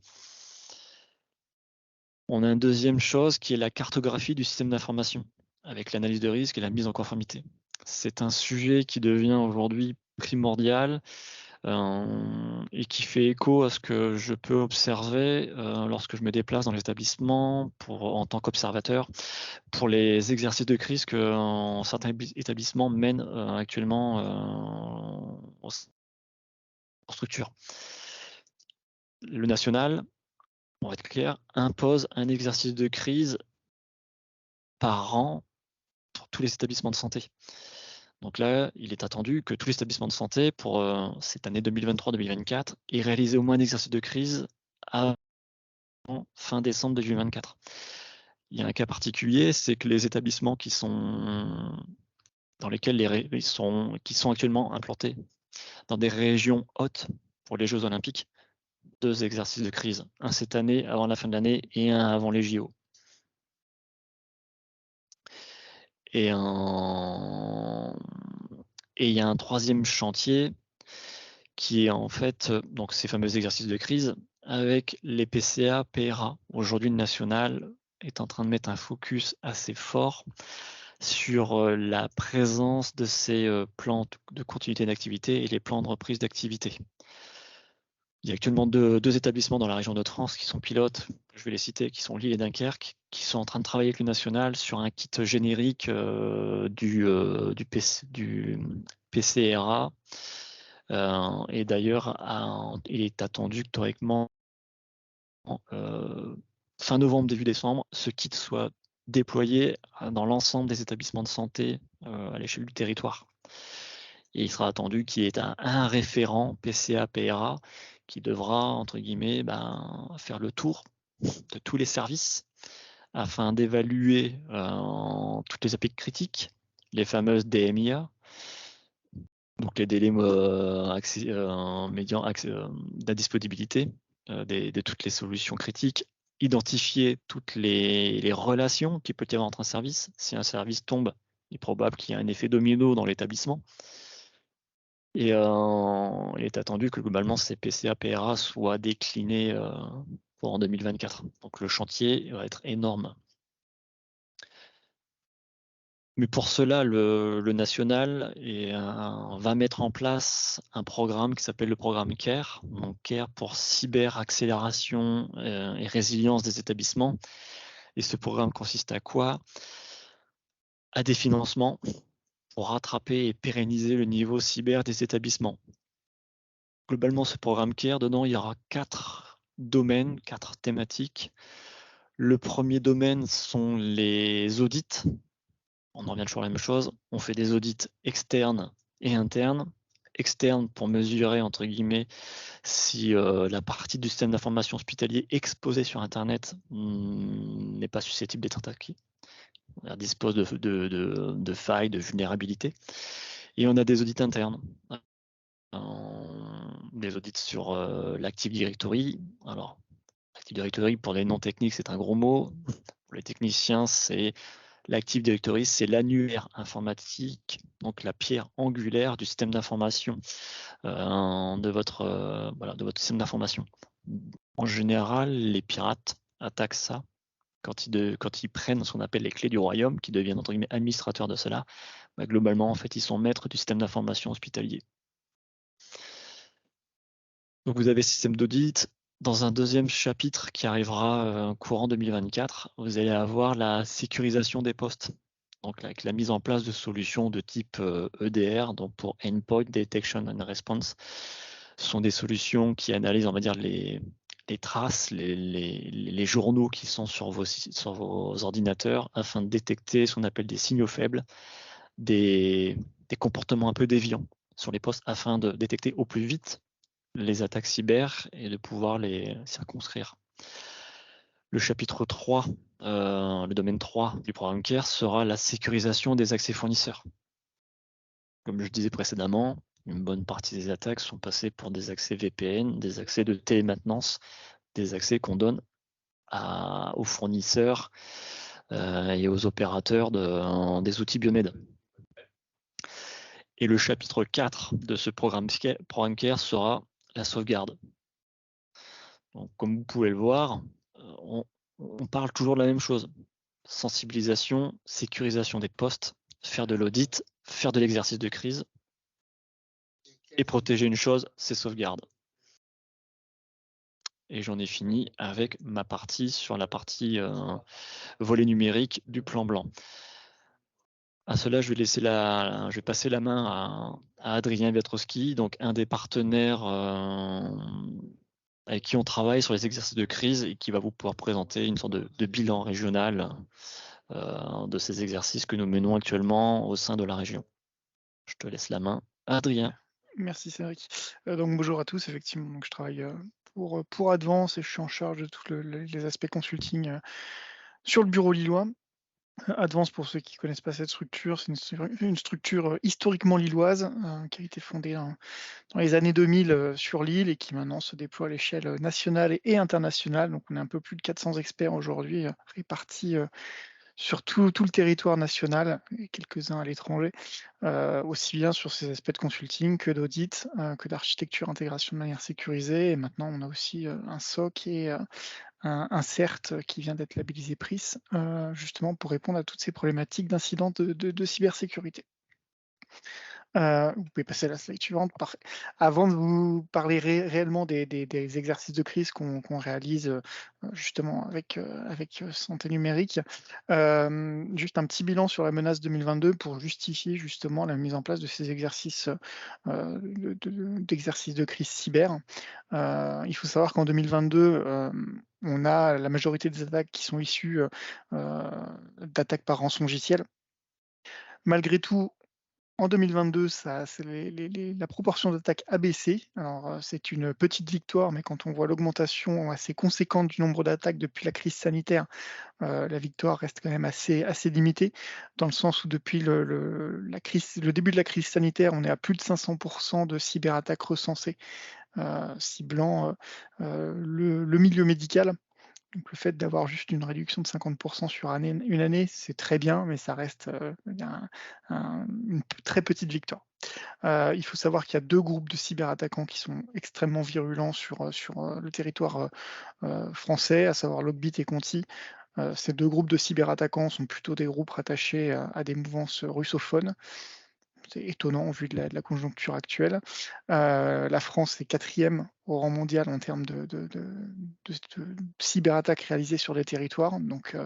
On a une deuxième chose qui est la cartographie du système d'information, avec l'analyse de risque et la mise en conformité. C'est un sujet qui devient aujourd'hui primordial et qui fait écho à ce que je peux observer lorsque je me déplace dans les établissements en tant qu'observateur pour les exercices de crise que certains établissements mènent actuellement en structure. Le national, on va être clair, impose un exercice de crise par an pour tous les établissements de santé. Donc là, il est attendu que tous les établissements de santé pour cette année 2023-2024 aient réalisé au moins un exercice de crise avant fin décembre 2024. Il y a un cas particulier, c'est que les établissements qui sont actuellement implantés dans des régions hautes pour les Jeux Olympiques, 2 exercices de crise, un cette année avant la fin de l'année et un avant les JO. Et il y a un troisième chantier qui est en fait donc ces fameux exercices de crise avec les PCA, PRA. Aujourd'hui, le national est en train de mettre un focus assez fort sur la présence de ces plans de continuité d'activité et les plans de reprise d'activité. Il y a actuellement deux établissements dans la région Hauts-de-France qui sont pilotes, je vais les citer, qui sont Lille et Dunkerque, qui sont en train de travailler avec le national sur un kit générique du PCRA. Et d'ailleurs, il est attendu que théoriquement, fin novembre, début décembre, ce kit soit déployé dans l'ensemble des établissements de santé à l'échelle du territoire. Et il sera attendu qu'il y ait un référent PCA-PRA qui devra, entre guillemets, faire le tour de tous les services afin d'évaluer toutes les applications critiques, les fameuses DMIA, donc les délais d'indisponibilité de toutes les solutions critiques, identifier toutes les relations qu'il peut y avoir entre un service. Si un service tombe, il est probable qu'il y ait un effet domino dans l'établissement. Et il est attendu que globalement ces PCA-PRA soient déclinés en 2024. Donc le chantier va être énorme. Mais pour cela, le national va mettre en place un programme qui s'appelle le programme CARE. Donc CARE pour cyberaccélération et résilience des établissements. Et ce programme consiste à quoi? À des financements pour rattraper et pérenniser le niveau cyber des établissements. Globalement, ce programme CARE, dedans, il y aura 4 domaines, 4 thématiques. Le premier domaine sont les audits. On en revient toujours à la même chose. On fait des audits externes et internes. Externes pour mesurer, entre guillemets, si la partie du système d'information hospitalier exposée sur Internet n'est pas susceptible d'être attaquée. Elle dispose de failles, de vulnérabilités. Et on a des audits internes. Des audits sur l'Active Directory. Alors, Active Directory, pour les non-techniques, c'est un gros mot. Pour les techniciens, c'est l'Active Directory, c'est l'annuaire informatique, donc la pierre angulaire du système d'information de votre système d'information. En général, les pirates attaquent ça quand ils prennent ce qu'on appelle les clés du royaume, qui deviennent entre guillemets administrateurs de cela. Bah, globalement, en fait, ils sont maîtres du système d'information hospitalier. Donc vous avez système d'audit. Dans un deuxième chapitre qui arrivera courant 2024, vous allez avoir la sécurisation des postes. Donc avec la mise en place de solutions de type EDR, donc pour Endpoint Detection and Response. Ce sont des solutions qui analysent, on va dire, les traces, les journaux qui sont sur vos ordinateurs afin de détecter ce qu'on appelle des signaux faibles, des comportements un peu déviants sur les postes afin de détecter au plus vite les attaques cyber et de pouvoir les circonscrire. Le chapitre 3, le domaine 3 du programme CARE sera la sécurisation des accès fournisseurs. Comme je disais précédemment, une bonne partie des attaques sont passées pour des accès VPN, des accès de télémaintenance, des accès qu'on donne aux fournisseurs et aux opérateurs des outils Biomed. Et le chapitre 4 de ce programme CARE sera la sauvegarde. Donc, comme vous pouvez le voir, on parle toujours de la même chose. Sensibilisation, sécurisation des postes, faire de l'audit, faire de l'exercice de crise et protéger une chose, c'est sauvegarde. Et j'en ai fini avec ma partie sur la partie volet numérique du plan blanc. À cela, je vais passer la main à Adrien Wiatrowski, donc un des partenaires avec qui on travaille sur les exercices de crise et qui va vous pouvoir présenter une sorte de bilan régional de ces exercices que nous menons actuellement au sein de la région. Je te laisse la main, Adrien. Merci Cédric. Donc bonjour à tous, effectivement, donc je travaille pour Advance et je suis en charge de tous les aspects consulting sur le bureau lillois. Advance, pour ceux qui ne connaissent pas cette structure, c'est une structure historiquement lilloise qui a été fondée dans les années 2000 sur l'île et qui maintenant se déploie à l'échelle nationale et internationale. Donc on est un peu plus de 400 experts aujourd'hui répartis sur tout le territoire national et quelques-uns à l'étranger, aussi bien sur ces aspects de consulting que d'audit, que d'architecture, intégration de manière sécurisée. Et maintenant, on a aussi un SOC et un CERT qui vient d'être labellisé PRIS, justement pour répondre à toutes ces problématiques d'incidents de cybersécurité. Vous pouvez passer à la slide suivante. Parfait. Avant de vous parler réellement des exercices de crise qu'on réalise justement avec Santé Numérique, juste un petit bilan sur la menace 2022 pour justifier justement la mise en place de ces exercices d'exercices de crise cyber. Il faut savoir qu'en 2022, on a la majorité des attaques qui sont issues d'attaques par rançongiciel. Malgré tout, en 2022, la proportion d'attaques a baissé. Alors, c'est une petite victoire, mais quand on voit l'augmentation assez conséquente du nombre d'attaques depuis la crise sanitaire, la victoire reste quand même assez limitée, dans le sens où depuis le début de la crise sanitaire, on est à plus de 500% de cyberattaques recensées, ciblant le milieu médical. Donc le fait d'avoir juste une réduction de 50% sur une année, c'est très bien, mais ça reste une très petite victoire. Il faut savoir qu'il y a deux groupes de cyberattaquants qui sont extrêmement virulents sur le territoire français, à savoir Lockbit et Conti. Ces deux groupes de cyberattaquants sont plutôt des groupes rattachés à des mouvances russophones. C'est étonnant vu de la conjoncture actuelle. La France est 4e au rang mondial en termes de cyberattaques réalisées sur les territoires. Donc,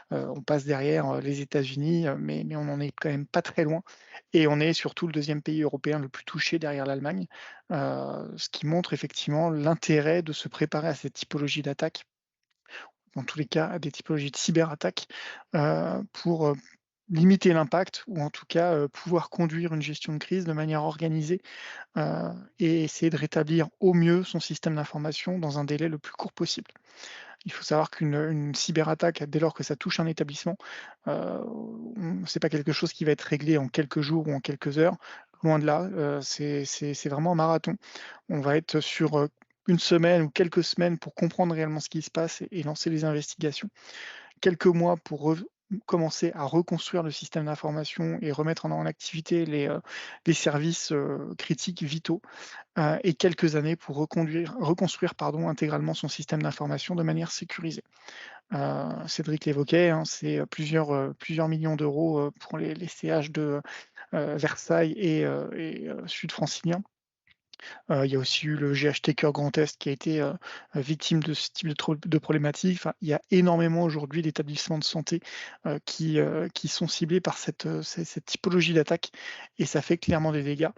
on passe derrière les États-Unis, mais on n'en est quand même pas très loin. Et on est surtout le deuxième pays européen le plus touché derrière l'Allemagne, ce qui montre effectivement l'intérêt de se préparer à cette typologie d'attaque, dans tous les cas à des typologies de cyberattaques, pour limiter l'impact ou en tout cas pouvoir conduire une gestion de crise de manière organisée et essayer de rétablir au mieux son système d'information dans un délai le plus court possible. Il faut savoir qu'une cyberattaque, dès lors que ça touche un établissement, c'est pas quelque chose qui va être réglé en quelques jours ou en quelques heures. loin de là, c'est vraiment un marathon. On va être sur, une semaine ou quelques semaines pour comprendre réellement ce qui se passe et lancer les investigations. Quelques mois pour commencer à reconstruire le système d'information et remettre en activité les services, critiques vitaux, et quelques années pour reconstruire intégralement son système d'information de manière sécurisée. Cédric l'évoquait, hein, c'est plusieurs millions d'euros pour les CH de Versailles et Sud Francilien. Il y a aussi eu le GHT Cœur Grand Est qui a été victime de ce type de problématique. Enfin, il y a énormément aujourd'hui d'établissements de santé qui sont ciblés par cette typologie d'attaque et ça fait clairement des dégâts.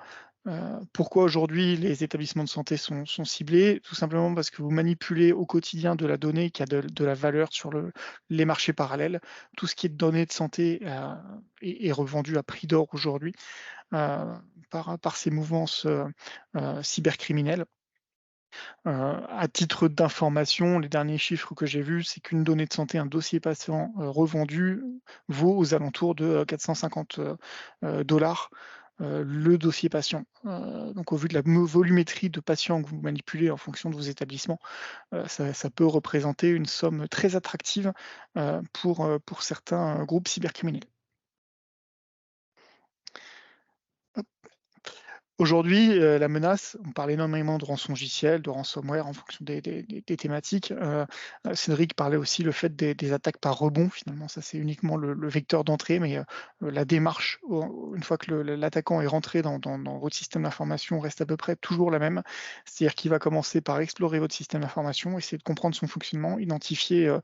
Pourquoi aujourd'hui les établissements de santé sont ciblés? Tout simplement parce que vous manipulez au quotidien de la donnée qui a de la valeur sur les marchés parallèles. Tout ce qui est données de santé est revendu à prix d'or aujourd'hui par ces mouvances cybercriminelles. À titre d'information, les derniers chiffres que j'ai vus, c'est qu'une donnée de santé, un dossier patient revendu vaut aux alentours de 450 dollars le dossier patient. Donc au vu de la volumétrie de patients que vous manipulez en fonction de vos établissements, ça peut représenter une somme très attractive pour certains groupes cybercriminels. Aujourd'hui, la menace, on parle énormément de rançongiciel, de ransomware en fonction des thématiques. Cédric parlait aussi le fait des attaques par rebond. Finalement, ça c'est uniquement le vecteur d'entrée, mais la démarche, une fois que l'attaquant est rentré dans votre système d'information, reste à peu près toujours la même. C'est-à-dire qu'il va commencer par explorer votre système d'information, essayer de comprendre son fonctionnement, identifier,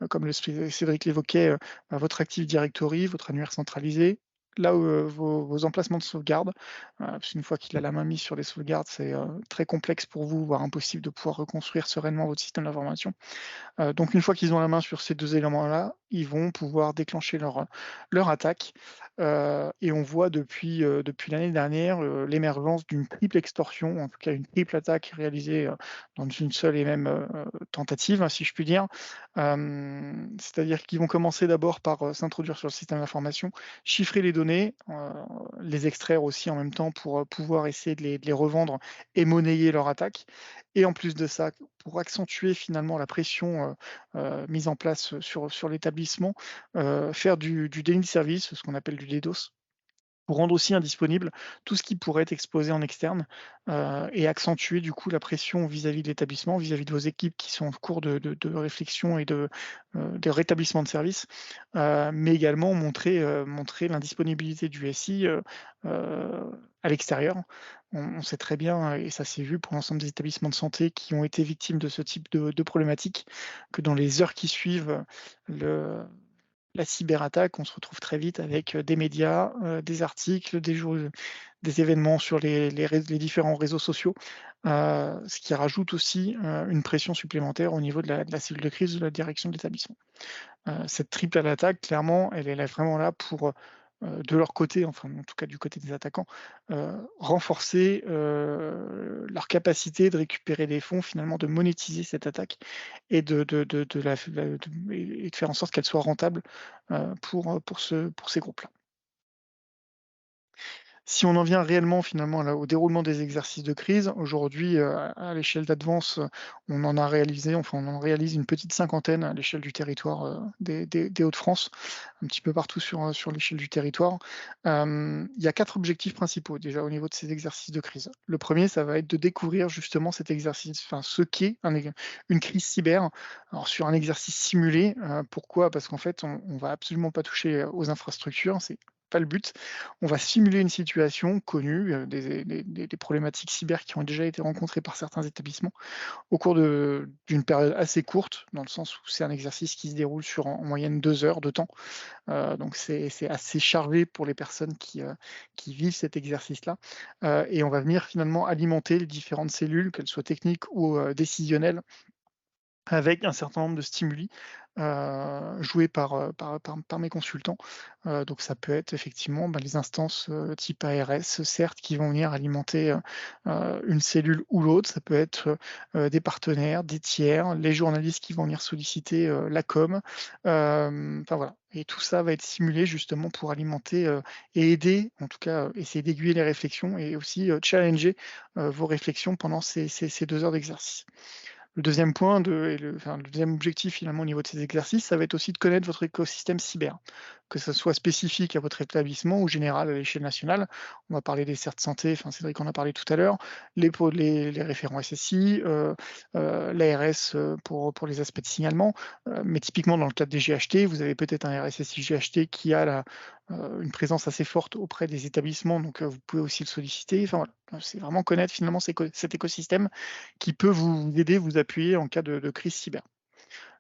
comme Cédric l'évoquait, votre Active Directory, votre annuaire centralisé, là où vos emplacements de sauvegarde, parce qu'une fois qu'il a la main mise sur les sauvegardes, c'est très complexe pour vous, voire impossible de pouvoir reconstruire sereinement votre système d'information. Donc une fois qu'ils ont la main sur ces deux éléments-là, ils vont pouvoir déclencher leur attaque. Et on voit depuis l'année dernière l'émergence d'une triple extorsion, en tout cas une triple attaque réalisée dans une seule et même tentative, hein, si je puis dire. C'est-à-dire qu'ils vont commencer d'abord par s'introduire sur le système d'information, chiffrer les données, les extraire aussi en même temps pour pouvoir essayer de les revendre et monnayer leur attaque. Et en plus de ça, pour accentuer finalement la pression mise en place sur l'établissement, faire du déni de service, ce qu'on appelle du DDoS, pour rendre aussi indisponible tout ce qui pourrait être exposé en externe et accentuer du coup la pression vis-à-vis de l'établissement, vis-à-vis de vos équipes qui sont en cours de réflexion et de rétablissement de service, mais également montrer l'indisponibilité du SI à l'extérieur. On sait très bien, et ça s'est vu pour l'ensemble des établissements de santé qui ont été victimes de ce type de problématique, que dans les heures qui suivent la cyberattaque, on se retrouve très vite avec des médias, des articles, des événements sur les différents réseaux sociaux, ce qui rajoute aussi une pression supplémentaire au niveau de la cellule de crise de la direction de l'établissement. Cette triple attaque, clairement, elle est là, vraiment là pour, de leur côté, enfin en tout cas du côté des attaquants, renforcer leur capacité de récupérer des fonds, finalement de monétiser cette attaque et de faire en sorte qu'elle soit rentable pour ces groupes-là. Si on en vient réellement finalement au déroulement des exercices de crise, aujourd'hui, à l'échelle d'Advance, on en réalise une petite cinquantaine à l'échelle du territoire des Hauts-de-France, un petit peu partout sur l'échelle du territoire. Il y a 4 objectifs principaux déjà au niveau de ces exercices de crise. Le premier, ça va être de découvrir justement cet exercice, enfin ce qu'est une crise cyber. Alors sur un exercice simulé, pourquoi? Parce qu'en fait, on va absolument pas toucher aux infrastructures, c'est pas le but. On va simuler une situation connue, des problématiques cyber qui ont déjà été rencontrées par certains établissements au cours d'une période assez courte, dans le sens où c'est un exercice qui se déroule sur en moyenne 2 heures de temps. Donc c'est assez chargé pour les personnes qui vivent cet exercice-là. Et on va venir finalement alimenter les différentes cellules, qu'elles soient techniques ou décisionnelles, avec un certain nombre de stimuli joués par mes consultants. Donc ça peut être effectivement les instances type ARS, certes, qui vont venir alimenter une cellule ou l'autre. Ça peut être des partenaires, des tiers, les journalistes qui vont venir solliciter la com. Enfin voilà. Et tout ça va être simulé justement pour alimenter et aider, en tout cas essayer d'aiguiller les réflexions et aussi challenger vos réflexions pendant ces 2 heures d'exercice. Le deuxième point, le deuxième objectif finalement au niveau de ces exercices, ça va être aussi de connaître votre écosystème cyber, que ce soit spécifique à votre établissement ou général à l'échelle nationale. On va parler des certes santé, Cédric en a parlé tout à l'heure, les référents SSI, l'ARS pour les aspects de signalement, mais typiquement dans le cadre des GHT, vous avez peut-être un RSSI GHT qui a une présence assez forte auprès des établissements, donc vous pouvez aussi le solliciter. Enfin voilà, c'est vraiment connaître finalement cet écosystème qui peut vous aider, vous appuyer en cas de crise cyber.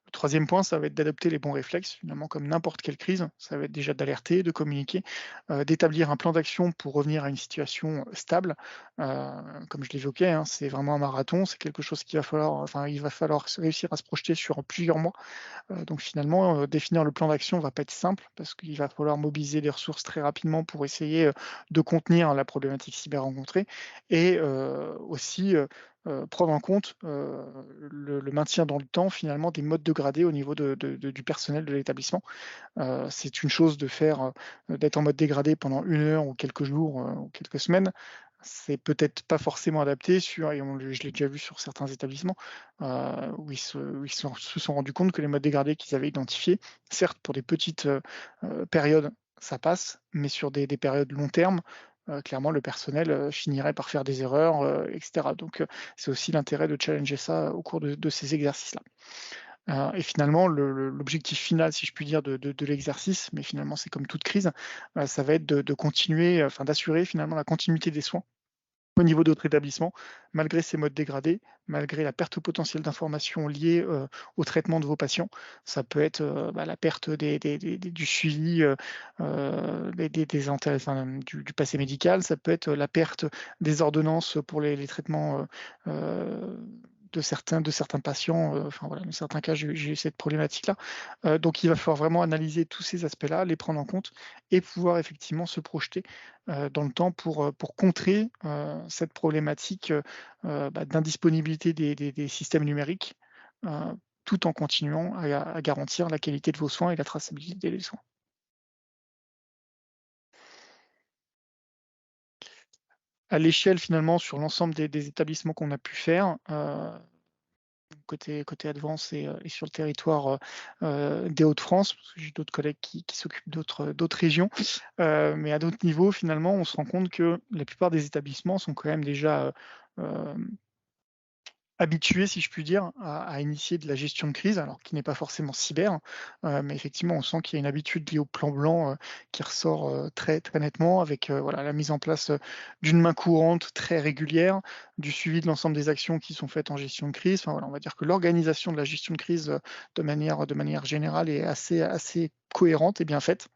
Le troisième point, ça va être d'adopter les bons réflexes, finalement, comme n'importe quelle crise. Ça va être déjà d'alerter, de communiquer, d'établir un plan d'action pour revenir à une situation stable. Comme je l'évoquais, hein, c'est vraiment un marathon, c'est quelque chose il va falloir réussir à se projeter sur plusieurs mois. Donc finalement, définir le plan d'action ne va pas être simple parce qu'il va falloir mobiliser des ressources très rapidement pour essayer de contenir la problématique cyber rencontrée et aussi prendre en compte le maintien dans le temps finalement des modes de gradé au niveau du personnel de l'établissement. C'est une chose de faire, d'être en mode dégradé pendant 1 heure ou quelques jours ou quelques semaines. C'est peut-être pas forcément adapté je l'ai déjà vu sur certains établissements où ils se sont rendus compte que les modes dégradés qu'ils avaient identifiés, certes pour des petites périodes, ça passe, mais sur des périodes long terme, clairement le personnel finirait par faire des erreurs, etc. Donc c'est aussi l'intérêt de challenger ça au cours de ces exercices-là. Et finalement, l'objectif final, si je puis dire, de l'exercice, mais finalement c'est comme toute crise, ça va être de continuer, d'assurer finalement la continuité des soins au niveau de votre établissement, malgré ces modes dégradés, malgré la perte potentielle d'informations liées au traitement de vos patients. Ça peut être la perte du suivi du passé médical, ça peut être la perte des ordonnances pour les traitements de certains patients. Dans certains cas, j'ai eu cette problématique-là. Donc, il va falloir vraiment analyser tous ces aspects-là, les prendre en compte et pouvoir effectivement se projeter dans le temps pour contrer cette problématique d'indisponibilité des systèmes numériques, tout en continuant à garantir la qualité de vos soins et la traçabilité des soins. À l'échelle, finalement, sur l'ensemble des établissements qu'on a pu faire, côté Advance et sur le territoire des Hauts-de-France, parce que j'ai d'autres collègues qui s'occupent d'autres régions. Mais à d'autres niveaux, finalement, on se rend compte que la plupart des établissements sont quand même déjà habitués, si je puis dire, à initier de la gestion de crise, alors qui n'est pas forcément cyber, mais effectivement, on sent qu'il y a une habitude liée au plan blanc qui ressort très, très nettement avec la mise en place d'une main courante très régulière, du suivi de l'ensemble des actions qui sont faites en gestion de crise. On va dire que l'organisation de la gestion de crise de manière générale est assez cohérente et bien faite.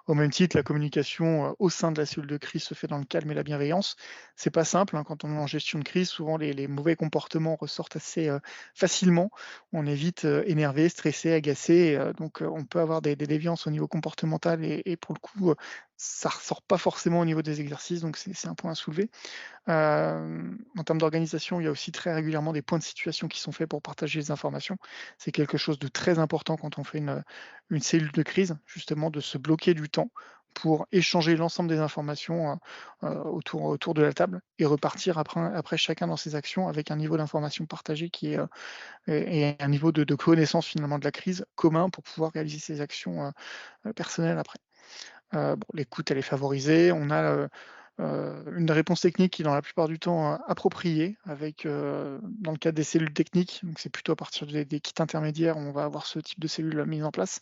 Au même titre, la communication au sein de la cellule de crise se fait dans le calme et la bienveillance. C'est pas simple, hein, quand on est en gestion de crise, souvent les mauvais comportements ressortent assez facilement. On est vite énervé, stressé, agacé, donc on peut avoir des déviances au niveau comportemental et pour le coup, ça ressort pas forcément au niveau des exercices, donc c'est un point à soulever. En termes d'organisation, il y a aussi très régulièrement des points de situation qui sont faits pour partager les informations. C'est quelque chose de très important quand on fait une cellule de crise, justement de se bloquer du temps pour échanger l'ensemble des informations autour de la table et repartir après chacun dans ses actions avec un niveau d'information partagé qui est et un niveau de connaissance finalement de la crise commun pour pouvoir réaliser ses actions personnelles après. L'écoute, elle est favorisée. On a une réponse technique qui est dans la plupart du temps appropriée, avec dans le cadre des cellules techniques, donc c'est plutôt à partir des kits intermédiaires, on va avoir ce type de cellules mises en place,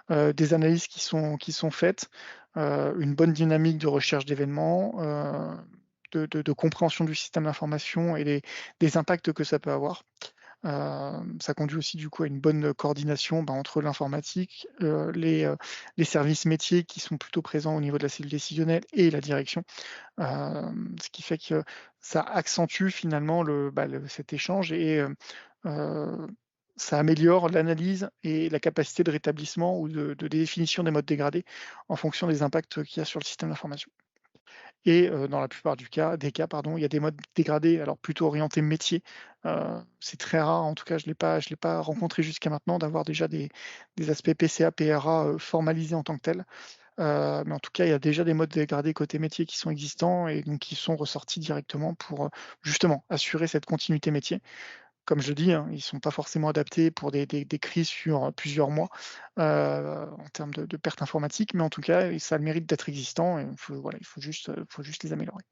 des analyses qui sont faites, une bonne dynamique de recherche d'événements, de compréhension du système d'information et des impacts que ça peut avoir. Ça conduit aussi du coup à une bonne coordination entre l'informatique, les services métiers qui sont plutôt présents au niveau de la cellule décisionnelle et la direction. Ce qui fait que ça accentue finalement cet échange et ça améliore l'analyse et la capacité de rétablissement ou de définition des modes dégradés en fonction des impacts qu'il y a sur le système d'information. Et dans la plupart des cas, il y a des modes dégradés, alors plutôt orientés métier. C'est très rare, en tout cas je l'ai pas rencontré jusqu'à maintenant, d'avoir déjà des aspects PCA, PRA formalisés en tant que tels. Mais en tout cas, il y a déjà des modes dégradés côté métier qui sont existants et donc qui sont ressortis directement pour justement assurer cette continuité métier. Comme je dis, hein, ils ne sont pas forcément adaptés pour des crises sur plusieurs mois en termes de pertes informatiques, mais en tout cas, ça a le mérite d'être existant et il faut juste les améliorer.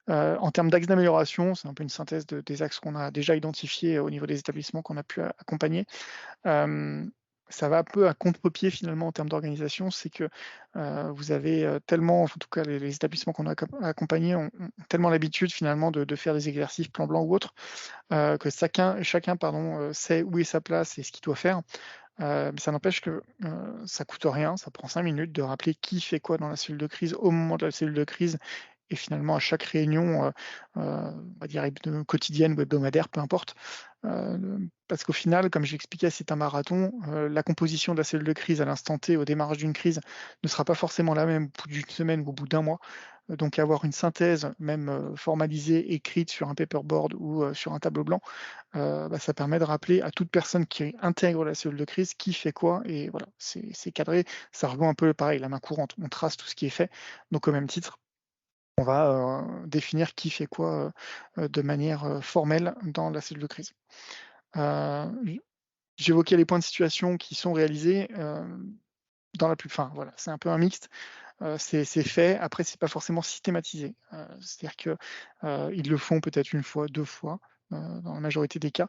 En termes d'axes d'amélioration, c'est un peu une synthèse des axes qu'on a déjà identifiés au niveau des établissements qu'on a pu accompagner. Ça va un peu à contre-pied finalement en termes d'organisation, c'est que vous avez tellement, en tout cas les établissements qu'on a accompagnés ont tellement l'habitude finalement de faire des exercices plan blanc ou autre, que chacun sait où est sa place et ce qu'il doit faire. Mais ça n'empêche que ça coûte rien, ça prend 5 minutes de rappeler qui fait quoi dans la cellule de crise au moment de la cellule de crise et finalement à chaque réunion, on va dire quotidienne ou hebdomadaire, peu importe. Parce qu'au final, comme j'expliquais, c'est un marathon. La composition de la cellule de crise à l'instant T, au démarrage d'une crise, ne sera pas forcément la même au bout d'une semaine ou au bout d'un mois. Donc avoir une synthèse, même formalisée, écrite sur un paperboard ou sur un tableau blanc, ça permet de rappeler à toute personne qui intègre la cellule de crise qui fait quoi. Et voilà, c'est cadré. Ça rejoint un peu pareil, la main courante. On trace tout ce qui est fait. Donc au même titre, on va définir qui fait quoi de manière formelle dans la cellule de crise. J'évoquais les points de situation qui sont réalisés dans la voilà, c'est un peu un mixte. C'est fait, après c'est pas forcément systématisé. C'est-à-dire qu'ils le font peut-être une fois, 2 fois, dans la majorité des cas,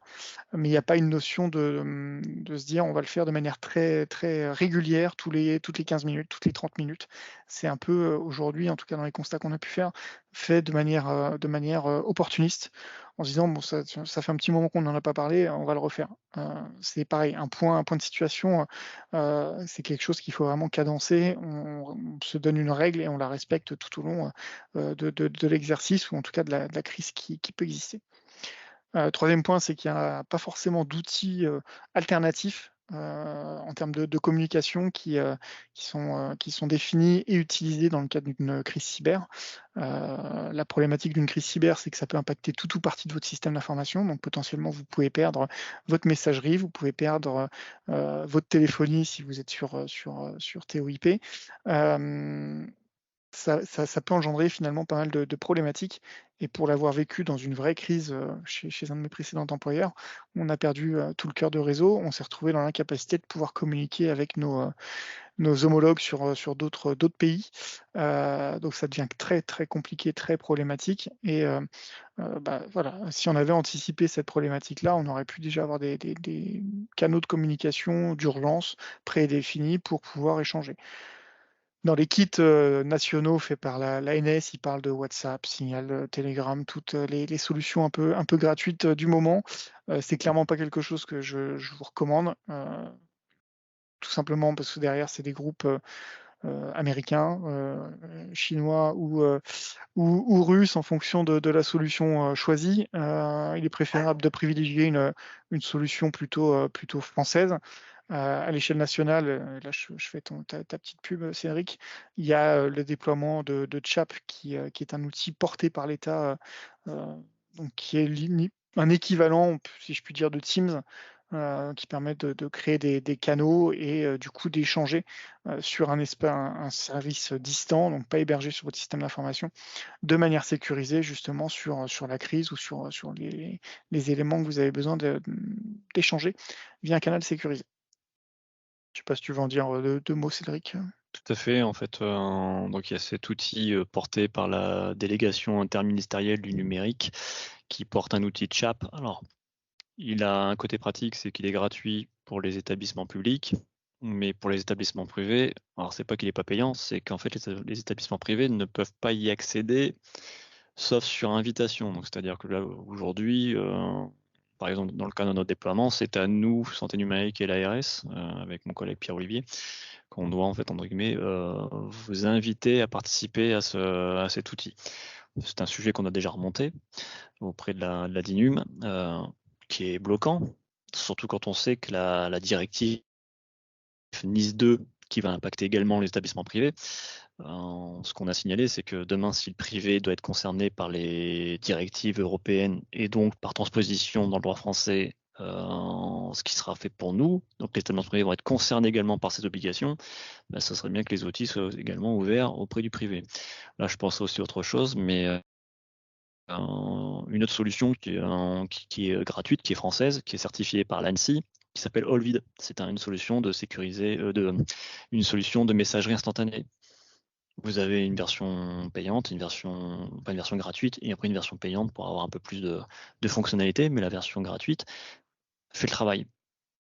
mais il n'y a pas une notion de se dire on va le faire de manière très, très régulière toutes les 15 minutes, toutes les 30 minutes. C'est un peu aujourd'hui, en tout cas dans les constats qu'on a pu faire, fait de manière opportuniste, en se disant bon ça fait un petit moment qu'on n'en a pas parlé, on va le refaire. C'est pareil, un point de situation, c'est quelque chose qu'il faut vraiment cadencer. On se donne une règle et on la respecte tout au long de l'exercice ou en tout cas de la crise qui peut exister. Troisième point, c'est qu'il n'y a pas forcément d'outils alternatifs en termes de communication qui sont définis et utilisés dans le cadre d'une crise cyber. La problématique d'une crise cyber, c'est que ça peut impacter tout ou partie de votre système d'information. Donc potentiellement, vous pouvez perdre votre messagerie, vous pouvez perdre votre téléphonie si vous êtes sur TOIP. Ça peut engendrer finalement pas mal de problématiques. Et pour l'avoir vécu dans une vraie crise chez un de mes précédents employeurs, on a perdu tout le cœur de réseau. On s'est retrouvé dans l'incapacité de pouvoir communiquer avec nos homologues sur d'autres pays. Donc ça devient très très compliqué, très problématique. Et voilà, si on avait anticipé cette problématique-là, on aurait pu déjà avoir des canaux de communication d'urgence prédéfinis pour pouvoir échanger. Dans les kits nationaux faits par la NS, ils parlent de WhatsApp, Signal, Telegram, toutes les solutions un peu gratuites du moment. C'est clairement pas quelque chose que je vous recommande, tout simplement parce que derrière, c'est des groupes américains, chinois ou russes en fonction de la solution choisie. Il est préférable de privilégier une solution plutôt française. À l'échelle nationale, là je fais ta petite pub, Cédric, il y a le déploiement de CHAP qui est un outil porté par l'État, donc qui est un équivalent, si je puis dire, de Teams, qui permet de créer des canaux et du coup d'échanger sur un service distant, donc pas hébergé sur votre système d'information, de manière sécurisée justement sur la crise ou sur les éléments que vous avez besoin d'échanger via un canal sécurisé. Je ne sais pas si tu veux en dire deux mots, Cédric. Tout à fait. En fait, donc il y a cet outil porté par la délégation interministérielle du numérique qui porte un outil de CHAP. Alors, il a un côté pratique, c'est qu'il est gratuit pour les établissements publics, mais pour les établissements privés, alors c'est pas qu'il n'est pas payant, c'est qu'en fait les établissements privés ne peuvent pas y accéder, sauf sur invitation. Donc c'est-à-dire que là aujourd'hui, par exemple, dans le cadre de notre déploiement, c'est à nous, Santé numérique et l'ARS, avec mon collègue Pierre-Olivier, qu'on doit, en fait, entre guillemets, vous inviter à participer à cet outil. C'est un sujet qu'on a déjà remonté auprès de la DINUM, qui est bloquant, surtout quand on sait que la directive NIS 2, qui va impacter également les établissements privés, ce qu'on a signalé, c'est que demain, si le privé doit être concerné par les directives européennes et donc par transposition dans le droit français, ce qui sera fait pour nous, donc les établissements privés vont être concernés également par ces obligations, bah, ça serait bien que les outils soient également ouverts auprès du privé. Là, je pense aussi à autre chose, mais une autre solution qui est gratuite, qui est française, qui est certifiée par l'ANSSI, qui s'appelle Olvid. C'est une solution de une solution de messagerie instantanée. Vous avez une version payante, une version gratuite, et après une version payante pour avoir un peu plus de fonctionnalités, mais la version gratuite fait le travail.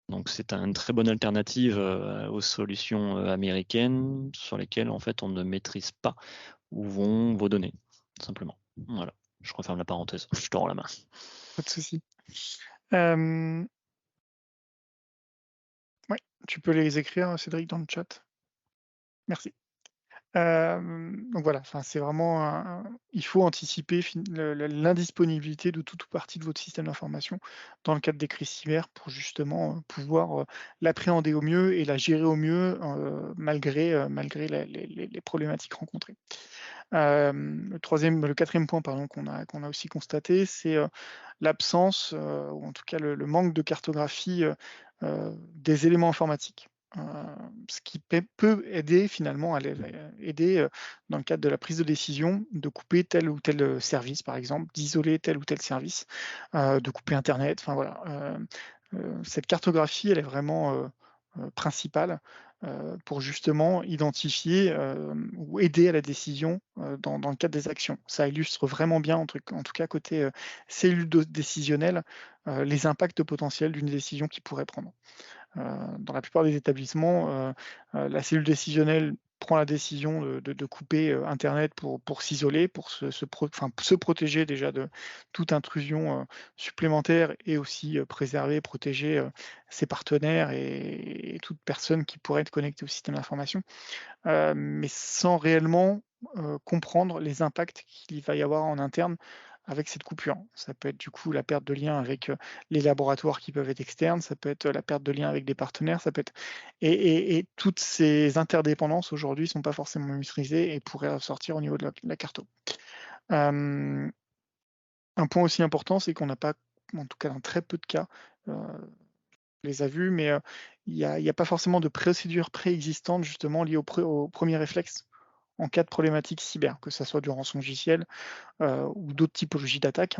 Donc c'est une très bonne alternative aux solutions américaines sur lesquelles en fait on ne maîtrise pas où vont vos données, tout simplement. Voilà, je referme la parenthèse, je te rends la main. Pas de souci. Ouais, tu peux les écrire, Cédric, dans le chat. Merci. Donc voilà, c'est vraiment il faut anticiper l'indisponibilité de toute ou partie de votre système d'information dans le cadre des crises cyber pour justement pouvoir l'appréhender au mieux et la gérer au mieux malgré les problématiques rencontrées. Le quatrième point pardon, qu'on a aussi constaté, c'est l'absence, ou en tout cas le manque de cartographie des éléments informatiques. Ce qui peut aider finalement à aider dans le cadre de la prise de décision de couper tel ou tel service, par exemple, d'isoler tel ou tel service, de couper Internet. Enfin voilà, cette cartographie, elle est vraiment principale pour justement identifier ou aider à la décision dans le cadre des actions. Ça illustre vraiment bien, en tout cas côté cellule décisionnelle, les impacts potentiels d'une décision qu'ils pourraient prendre. Dans la plupart des établissements, la cellule décisionnelle prend la décision de couper Internet pour s'isoler, pour se protéger déjà de toute intrusion supplémentaire et aussi préserver, protéger ses partenaires et toute personne qui pourrait être connectée au système d'information, mais sans réellement comprendre les impacts qu'il va y avoir en interne avec cette coupure. Ça peut être du coup la perte de lien avec les laboratoires qui peuvent être externes, ça peut être la perte de lien avec des partenaires, ça peut être et toutes ces interdépendances aujourd'hui sont pas forcément maîtrisées et pourraient ressortir au niveau de la carto. Un point aussi important, c'est qu'on n'a pas, en tout cas dans très peu de cas, on les a vus, mais il n'y a pas forcément de procédure préexistante justement liée au premier réflexe en cas de problématique cyber, que ça soit du rançongiciel ou d'autres typologies d'attaques.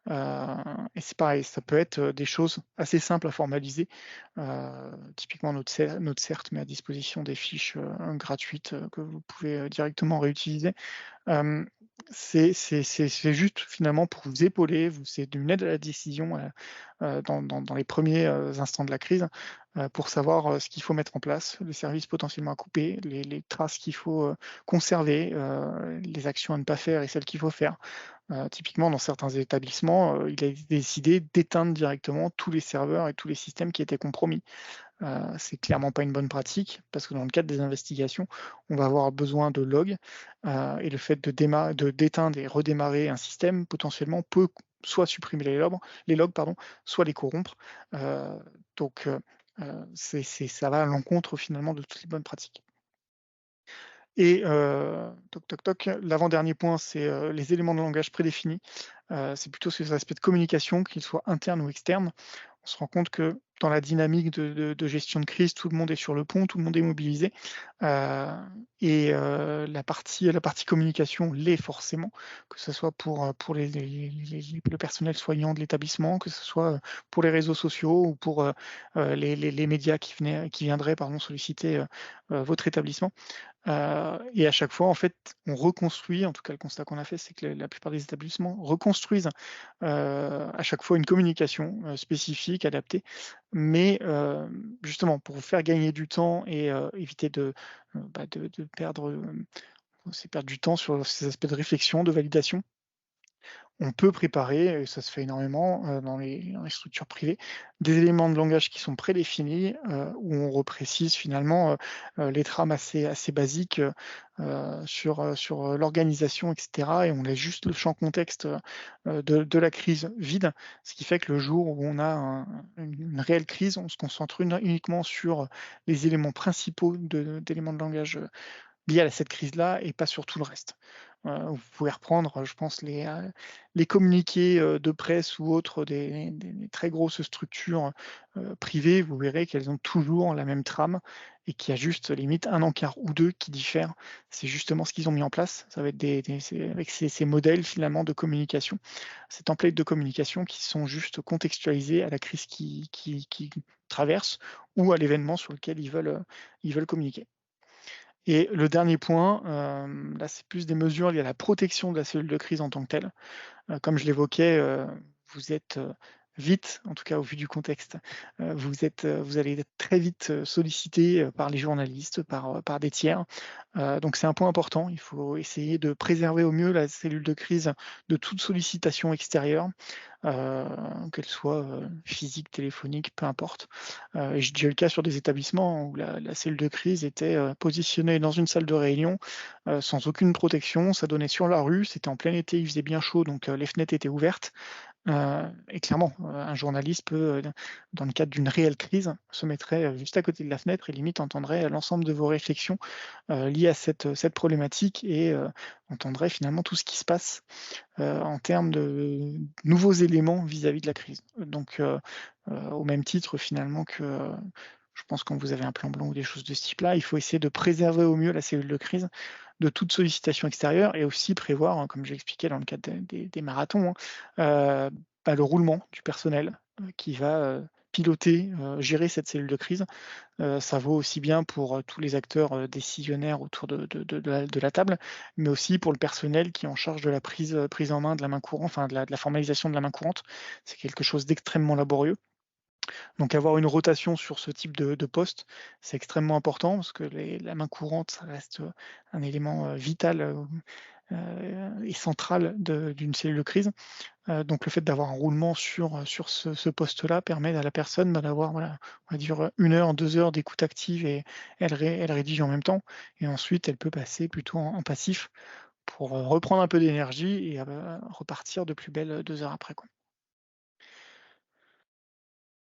Et c'est pareil, ça peut être des choses assez simples à formaliser. Typiquement, notre CERT met à disposition des fiches gratuites que vous pouvez directement réutiliser. C'est juste finalement pour vous épauler, c'est une aide à la décision dans les premiers instants de la crise pour savoir ce qu'il faut mettre en place, les services potentiellement à couper, les traces qu'il faut conserver, les actions à ne pas faire et celles qu'il faut faire. Typiquement, dans certains établissements, il a été décidé d'éteindre directement tous les serveurs et tous les systèmes qui étaient compromis. C'est clairement pas une bonne pratique parce que dans le cadre des investigations, on va avoir besoin de logs et le fait d'éteindre et redémarrer un système potentiellement peut soit supprimer les logs, soit les corrompre. Donc ça va à l'encontre finalement de toutes les bonnes pratiques. Et l'avant-dernier point, c'est les éléments de langage prédéfinis. C'est plutôt ces aspects de communication, qu'ils soient internes ou externes. On se rend compte que dans la dynamique de gestion de crise, tout le monde est sur le pont, tout le monde est mobilisé. Et la partie communication l'est forcément, que ce soit pour le personnel soignant de l'établissement, que ce soit pour les réseaux sociaux ou pour les médias qui viendraient solliciter votre établissement. Et à chaque fois, en fait, on reconstruit, en tout cas le constat qu'on a fait, c'est que la plupart des établissements reconstruisent à chaque fois une communication spécifique, adaptée, mais justement pour vous faire gagner du temps et éviter de perdre du temps sur ces aspects de réflexion, de validation. on peut préparer, et ça se fait énormément dans les structures privées, des éléments de langage qui sont prédéfinis, où on reprécise finalement les trames assez basiques sur l'organisation, etc. Et on laisse juste le champ contexte de la crise vide, ce qui fait que le jour où on a une réelle crise, on se concentre uniquement sur les éléments principaux d'éléments de langage liés à cette crise-là et pas sur tout le reste. Vous pouvez reprendre, je pense, les communiqués de presse ou autres des très grosses structures privées, vous verrez qu'elles ont toujours la même trame et qu'il y a juste limite un encart ou deux qui diffèrent. C'est justement ce qu'ils ont mis en place. Ça va être avec ces modèles finalement de communication, ces templates de communication qui sont juste contextualisés à la crise qui traverse ou à l'événement sur lequel ils veulent communiquer. Et le dernier point, là c'est plus des mesures liées à la protection de la cellule de crise en tant que telle. Comme je l'évoquais, vous êtes vite, en tout cas au vu du contexte, vous allez être très vite sollicité par les journalistes, par des tiers. Donc c'est un point important. Il faut essayer de préserver au mieux la cellule de crise de toute sollicitation extérieure, qu'elle soit physique, téléphonique, peu importe. Et j'ai déjà eu le cas sur des établissements où la cellule de crise était positionnée dans une salle de réunion sans aucune protection. Ça donnait sur la rue, c'était en plein été, il faisait bien chaud, donc les fenêtres étaient ouvertes. Et clairement, un journaliste peut, dans le cadre d'une réelle crise, se mettrait juste à côté de la fenêtre et limite entendrait l'ensemble de vos réflexions liées à cette problématique et entendrait finalement tout ce qui se passe en termes de nouveaux éléments vis-à-vis de la crise. Donc, au même titre finalement que je pense quand vous avez un plan blanc ou des choses de ce type-là, il faut essayer de préserver au mieux la cellule de crise de toute sollicitation extérieure et aussi prévoir, comme j'ai expliqué dans le cadre des marathons, le roulement du personnel qui va piloter, gérer cette cellule de crise. Ça vaut aussi bien pour tous les acteurs décisionnaires autour de la table, mais aussi pour le personnel qui est en charge de la prise en main de la main courante, enfin de la formalisation de la main courante. C'est quelque chose d'extrêmement laborieux. Donc avoir une rotation sur ce type de poste, c'est extrêmement important parce que la main courante, ça reste un élément vital et central d'une cellule de crise. Donc le fait d'avoir un roulement sur ce poste-là permet à la personne d'avoir, voilà, on va dire 1 heure, 2 heures d'écoute active et elle rédige en même temps. Et ensuite, elle peut passer plutôt en passif pour reprendre un peu d'énergie et repartir de plus belle 2 heures après, quoi.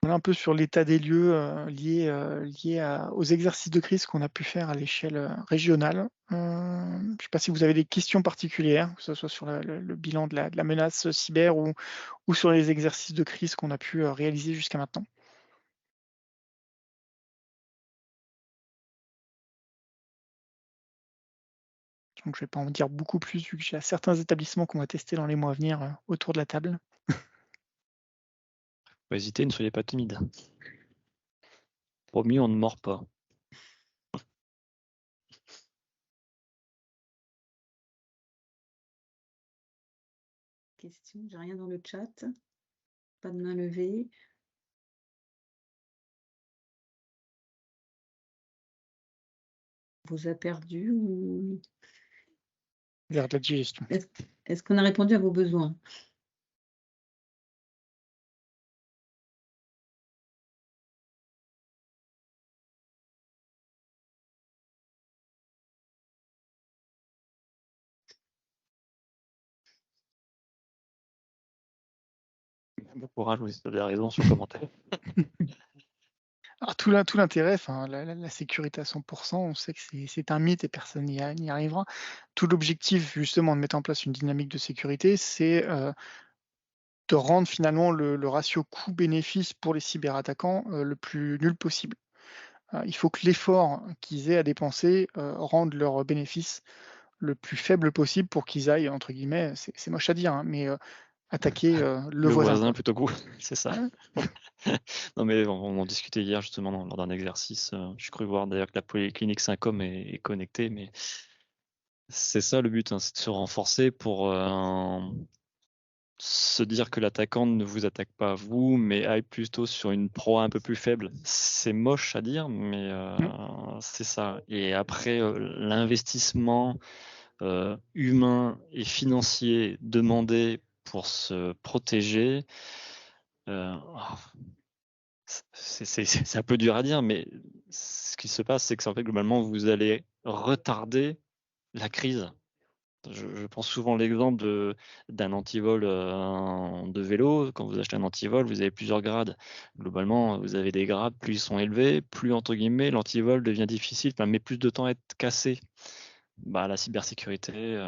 Voilà un peu sur l'état des lieux liés aux exercices de crise qu'on a pu faire à l'échelle régionale. Je ne sais pas si vous avez des questions particulières, que ce soit sur le bilan de la menace cyber ou sur les exercices de crise qu'on a pu réaliser jusqu'à maintenant. Donc je ne vais pas en dire beaucoup plus vu que j'ai certains établissements qu'on va tester dans les mois à venir autour de la table. Faut hésiter, ne soyez pas timide. Promis, on ne mord pas. Question, j'ai rien dans le chat. Pas de main levée. On vous a perdu ou Vers de la digestion. est-ce qu'on a répondu à vos besoins? Bon courage, vous avez raison sur le commentaire. Alors tout l'intérêt, enfin la sécurité à 100%, on sait que c'est un mythe et personne n'y arrivera. Tout l'objectif justement de mettre en place une dynamique de sécurité, c'est de rendre finalement le ratio coût-bénéfice pour les cyberattaquants le plus nul possible. Il faut que l'effort qu'ils aient à dépenser rende leur bénéfice le plus faible possible pour qu'ils aillent, entre guillemets, c'est moche à dire, hein, mais attaquer le voisin. Plutôt que vous, c'est ça. Ouais. Non mais on en discutait hier justement lors d'un exercice. J'ai cru voir d'ailleurs que la polyclinique Saint-Com est connectée, mais c'est ça le but, hein, c'est de se renforcer pour se dire que l'attaquant ne vous attaque pas à vous, mais aille plutôt sur une proie un peu plus faible. C'est moche à dire, mais c'est ça. Et après, l'investissement humain et financier demandé pour se protéger. C'est un peu dur à dire, mais ce qui se passe, c'est que en fait, globalement, vous allez retarder la crise. Je pense souvent l'exemple d'un antivol de vélo. Quand vous achetez un antivol, vous avez plusieurs grades. Globalement, vous avez des grades, plus ils sont élevés, plus entre guillemets, l'antivol devient difficile, met plus de temps à être cassé. La cybersécurité,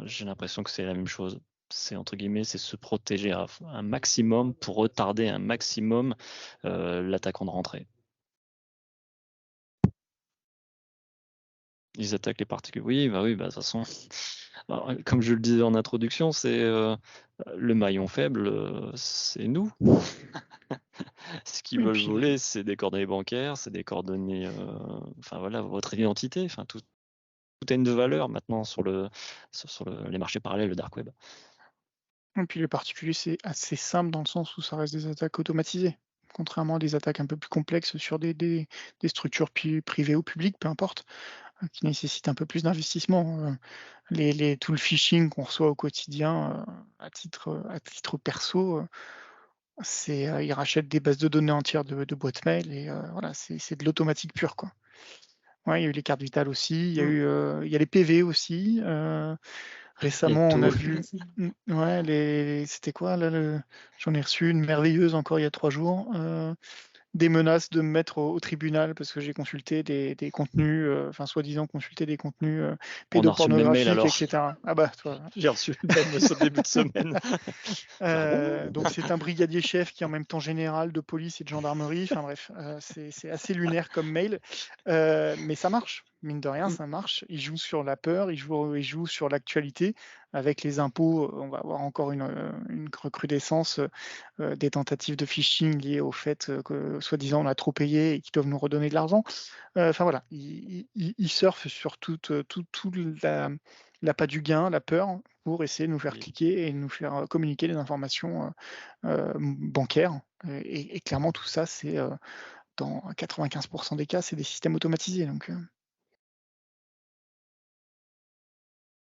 j'ai l'impression que c'est la même chose. C'est entre guillemets, c'est se protéger un maximum pour retarder un maximum l'attaquant de rentrée. Ils attaquent les particules. Oui, de toute façon, comme je le disais en introduction, c'est le maillon faible, c'est nous. Ce qu'ils veulent voler, c'est des coordonnées bancaires, c'est des coordonnées, votre identité, tout a une valeur maintenant sur les marchés parallèles, le dark web. Et puis les particuliers, c'est assez simple dans le sens où ça reste des attaques automatisées. Contrairement à des attaques un peu plus complexes sur des structures privées ou publiques, peu importe, qui nécessitent un peu plus d'investissement. Tout le phishing qu'on reçoit au quotidien à titre perso, ils rachètent des bases de données entières de boîtes mail et voilà, c'est de l'automatique pure, quoi. Ouais, il y a eu les cartes vitales aussi, il y a les PV aussi. Récemment, on a vu, c'était quoi là, j'en ai reçu une merveilleuse encore il y a 3 jours. Des menaces de me mettre au tribunal parce que j'ai consulté des contenus, soi-disant consulté des contenus pédopornographiques, etc. Ah bah, toi. J'ai reçu le même ce début de semaine. Donc c'est un brigadier chef qui est en même temps général de police et de gendarmerie. Enfin bref, c'est assez lunaire comme mail, mais ça marche. Mine de rien, ça marche. Il joue sur la peur, il joue sur l'actualité. Avec les impôts, on va avoir encore une recrudescence des tentatives de phishing liées au fait que, soi-disant, on a trop payé et qu'ils doivent nous redonner de l'argent. Voilà, ils surfent sur toute l'appât du gain, la peur, pour essayer de nous faire cliquer et nous faire communiquer des informations bancaires. Et clairement, tout ça, c'est dans 95% des cas, c'est des systèmes automatisés. Donc,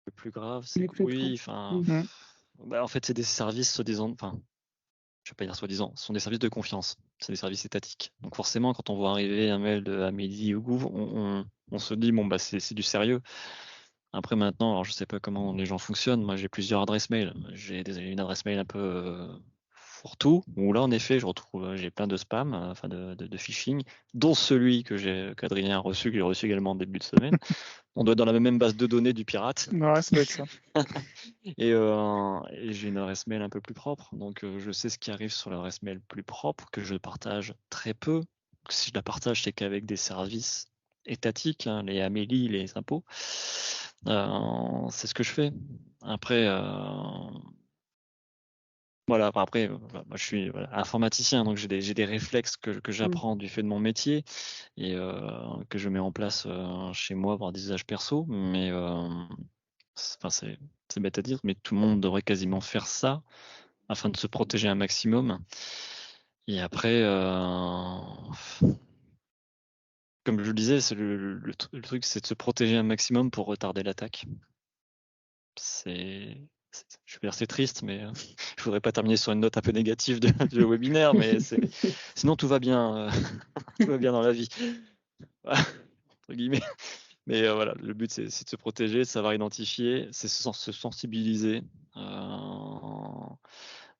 le plus grave, c'est que oui, en fait, c'est des services soi-disant, je vais pas dire soi-disant, ce sont des services de confiance, c'est des services étatiques. Donc forcément, quand on voit arriver un mail de Amélie ou Gouv, on se dit bon c'est du sérieux. Après maintenant, alors je sais pas comment les gens fonctionnent. Moi, j'ai plusieurs adresses mail. J'ai une adresse mail un peu fourre-tout, où là en effet, j'ai plein de spam, de phishing, dont celui qu'Adrien a reçu, que j'ai reçu également en début de semaine. On doit être dans la même base de données du pirate. Ouais, ça doit être ça. Et j'ai une adresse mail un peu plus propre, donc je sais ce qui arrive sur l'adresse mail plus propre, que je partage très peu. Si je la partage, c'est qu'avec des services étatiques, les Amélie, les impôts. C'est ce que je fais. Après, moi je suis informaticien, donc j'ai des réflexes que j'apprends du fait de mon métier et que je mets en place chez moi pour des usages perso, mais c'est bête à dire, mais tout le monde devrait quasiment faire ça afin de se protéger un maximum. Et après, comme je le disais, le truc, c'est de se protéger un maximum pour retarder l'attaque. Je veux dire, c'est triste, mais je voudrais pas terminer sur une note un peu négative de webinaire, mais sinon tout va bien, tout va bien dans la vie, entre guillemets. Mais voilà, le but c'est de se protéger, de savoir identifier, c'est se sensibiliser.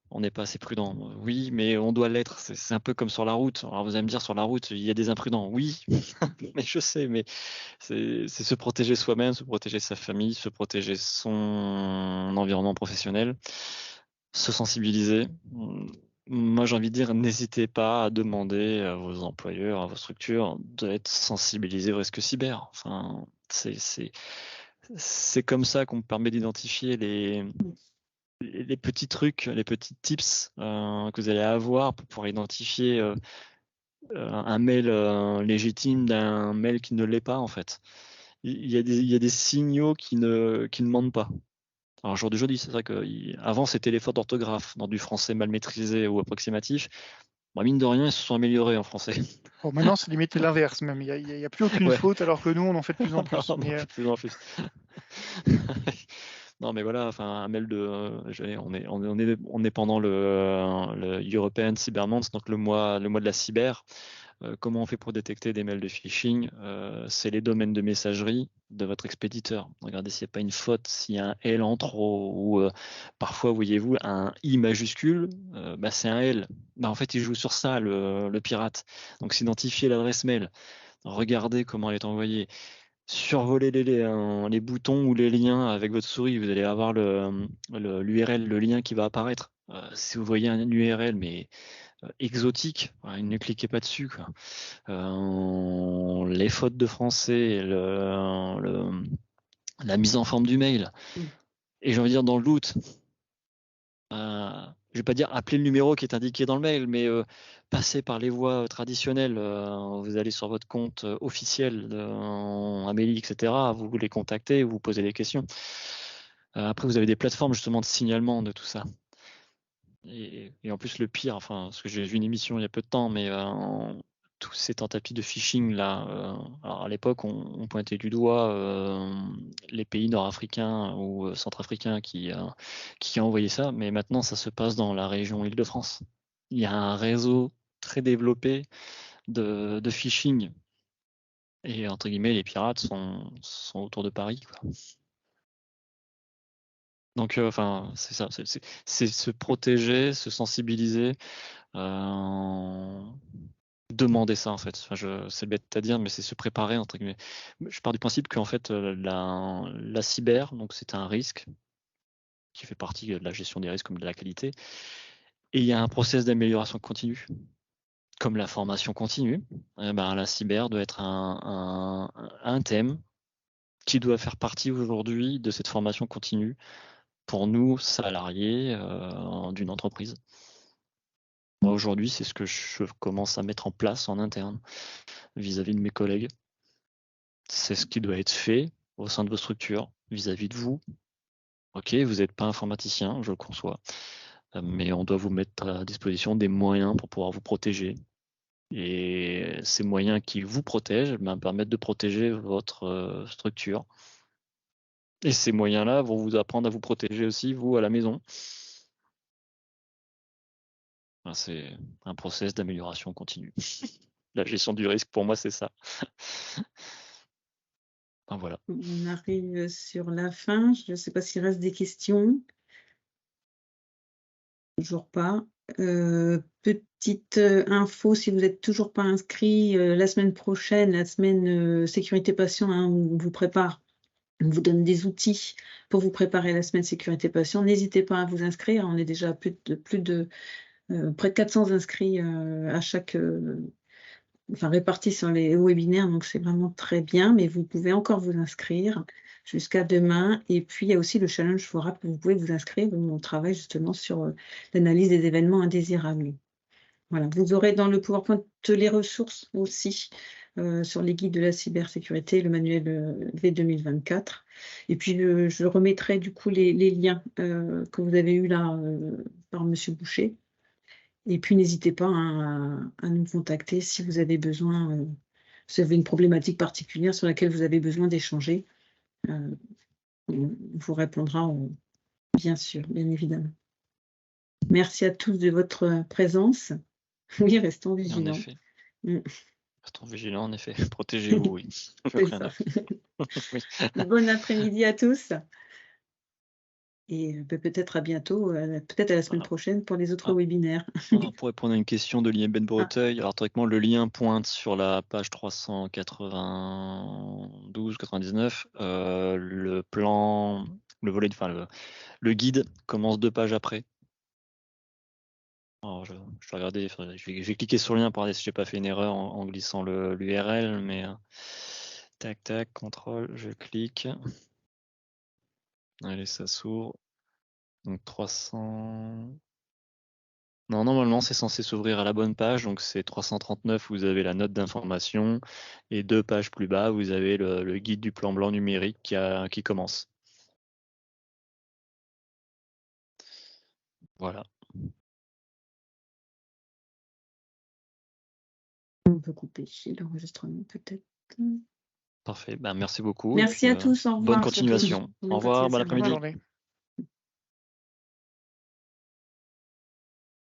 On n'est pas assez prudent. Oui, mais on doit l'être. C'est un peu comme sur la route. Alors vous allez me dire, sur la route, il y a des imprudents. Oui, mais je sais, mais c'est se protéger soi-même, se protéger sa famille, se protéger son environnement professionnel, se sensibiliser. Moi, j'ai envie de dire, n'hésitez pas à demander à vos employeurs, à vos structures, d'être sensibilisés au risque cyber. Enfin, c'est comme ça qu'on permet d'identifier les petits trucs, les petits tips que vous allez avoir pour pouvoir identifier un mail légitime d'un mail qui ne l'est pas, en fait. Il y a des signaux qui ne mentent pas. Alors, jour du jeudi, c'est vrai qu'avant, c'était les fautes d'orthographe dans du français mal maîtrisé ou approximatif. Mine de rien, ils se sont améliorés en français. Bon, maintenant, c'est limite l'inverse même. Il n'y a plus aucune faute, alors que nous, on en fait de plus en plus. De plus en plus. Non, mais voilà, enfin, un mail on est pendant le European Cyber Month, donc le mois de la cyber. Comment on fait pour détecter des mails de phishing? C'est les domaines de messagerie de votre expéditeur. Regardez s'il n'y a pas une faute, s'il y a un L en trop, ou parfois, voyez-vous, un I majuscule, c'est un L. En fait, il joue sur ça, le pirate. Donc, s'identifier l'adresse mail, regardez comment elle est envoyée, survoler les boutons ou les liens avec votre souris, vous allez avoir l'URL, le lien qui va apparaître. Si vous voyez un URL, mais exotique, ne cliquez pas dessus, quoi. Les fautes de français, la mise en forme du mail. Et j'ai envie de dire, dans le doute, je vais pas dire appeler le numéro qui est indiqué dans le mail, mais passez par les voies traditionnelles. Vous allez sur votre compte officiel Amélie, etc. Vous les contactez, vous posez des questions. Après, vous avez des plateformes justement de signalement de tout ça. Et en plus, le pire, enfin, parce que j'ai vu une émission il y a peu de temps, mais tous ces tentatives de phishing là, alors à l'époque, on pointait du doigt les pays nord-africains ou centrafricains qui ont envoyé ça, mais maintenant, ça se passe dans la région Île-de-France. Il y a un réseau très développé de phishing. Et entre guillemets, les pirates sont autour de Paris, quoi. Donc, enfin, c'est ça, c'est se protéger, se sensibiliser, demander ça en fait. Enfin, c'est bête à dire, mais c'est se préparer entre guillemets. Je pars du principe qu'en fait, la cyber, donc c'est un risque qui fait partie de la gestion des risques comme de la qualité, et il y a un process d'amélioration continue, comme la formation continue. La cyber doit être un thème qui doit faire partie aujourd'hui de cette formation continue pour nous, salariés d'une entreprise. Moi, aujourd'hui, c'est ce que je commence à mettre en place en interne vis-à-vis de mes collègues. C'est ce qui doit être fait au sein de vos structures vis-à-vis de vous. Ok, vous n'êtes pas informaticien, je le conçois, mais on doit vous mettre à disposition des moyens pour pouvoir vous protéger. Et ces moyens qui vous protègent permettent de protéger votre structure. Et ces moyens-là vont vous apprendre à vous protéger aussi, vous, à la maison. C'est un process d'amélioration continue. La gestion du risque, pour moi, c'est ça. Enfin, voilà. On arrive sur la fin. Je ne sais pas s'il reste des questions. Toujours pas. Petite info, si vous n'êtes toujours pas inscrit, la semaine prochaine, la semaine sécurité patient, hein, on vous prépare, on vous donne des outils pour vous préparer à la semaine sécurité patient. N'hésitez pas à vous inscrire. On est déjà à près de 400 inscrits à chaque, répartis sur les webinaires, donc c'est vraiment très bien. Mais vous pouvez encore vous inscrire jusqu'à demain. Et puis, il y a aussi le challenge FORAP où vous pouvez vous inscrire, où on travaille justement sur l'analyse des événements indésirables. Voilà, vous aurez dans le PowerPoint les ressources aussi sur les guides de la cybersécurité, le manuel V2024. Et puis, je remettrai du coup les liens que vous avez eus là par Monsieur Boucher. Et puis, n'hésitez pas à nous contacter si vous avez besoin, si vous avez une problématique particulière sur laquelle vous avez besoin d'échanger. On vous répondra, bien sûr, bien évidemment. Merci à tous de votre présence. Oui, restons vigilants. En effet. Restons vigilants, en effet. Protégez-vous, oui. C'est ça. Oui. Bon après-midi à tous. Et peut-être à bientôt, peut-être à la semaine prochaine pour les autres webinaires. Pour répondre à une question de Lien Ben Breteuil, alors théoriquement le lien pointe sur la page 392-99. Le plan, le volet, enfin le guide commence 2 pages après. Alors je vais regarder, je vais cliquer sur le lien pour regarder si j'ai pas fait une erreur en glissant l'URL, mais tac tac, contrôle, je clique. Allez, ça s'ouvre. Donc 300. Non, normalement, c'est censé s'ouvrir à la bonne page. Donc, c'est 339, vous avez la note d'information. Et 2 pages plus bas, vous avez le guide du plan blanc numérique qui commence. Voilà. On peut couper l'enregistrement, peut-être. Parfait. Ben, merci beaucoup. Et Merci puis, à tous. Au revoir. bonne Merci à tous. continuation. Bonne Au revoir, bon continuation. Bonne après-midi. journée.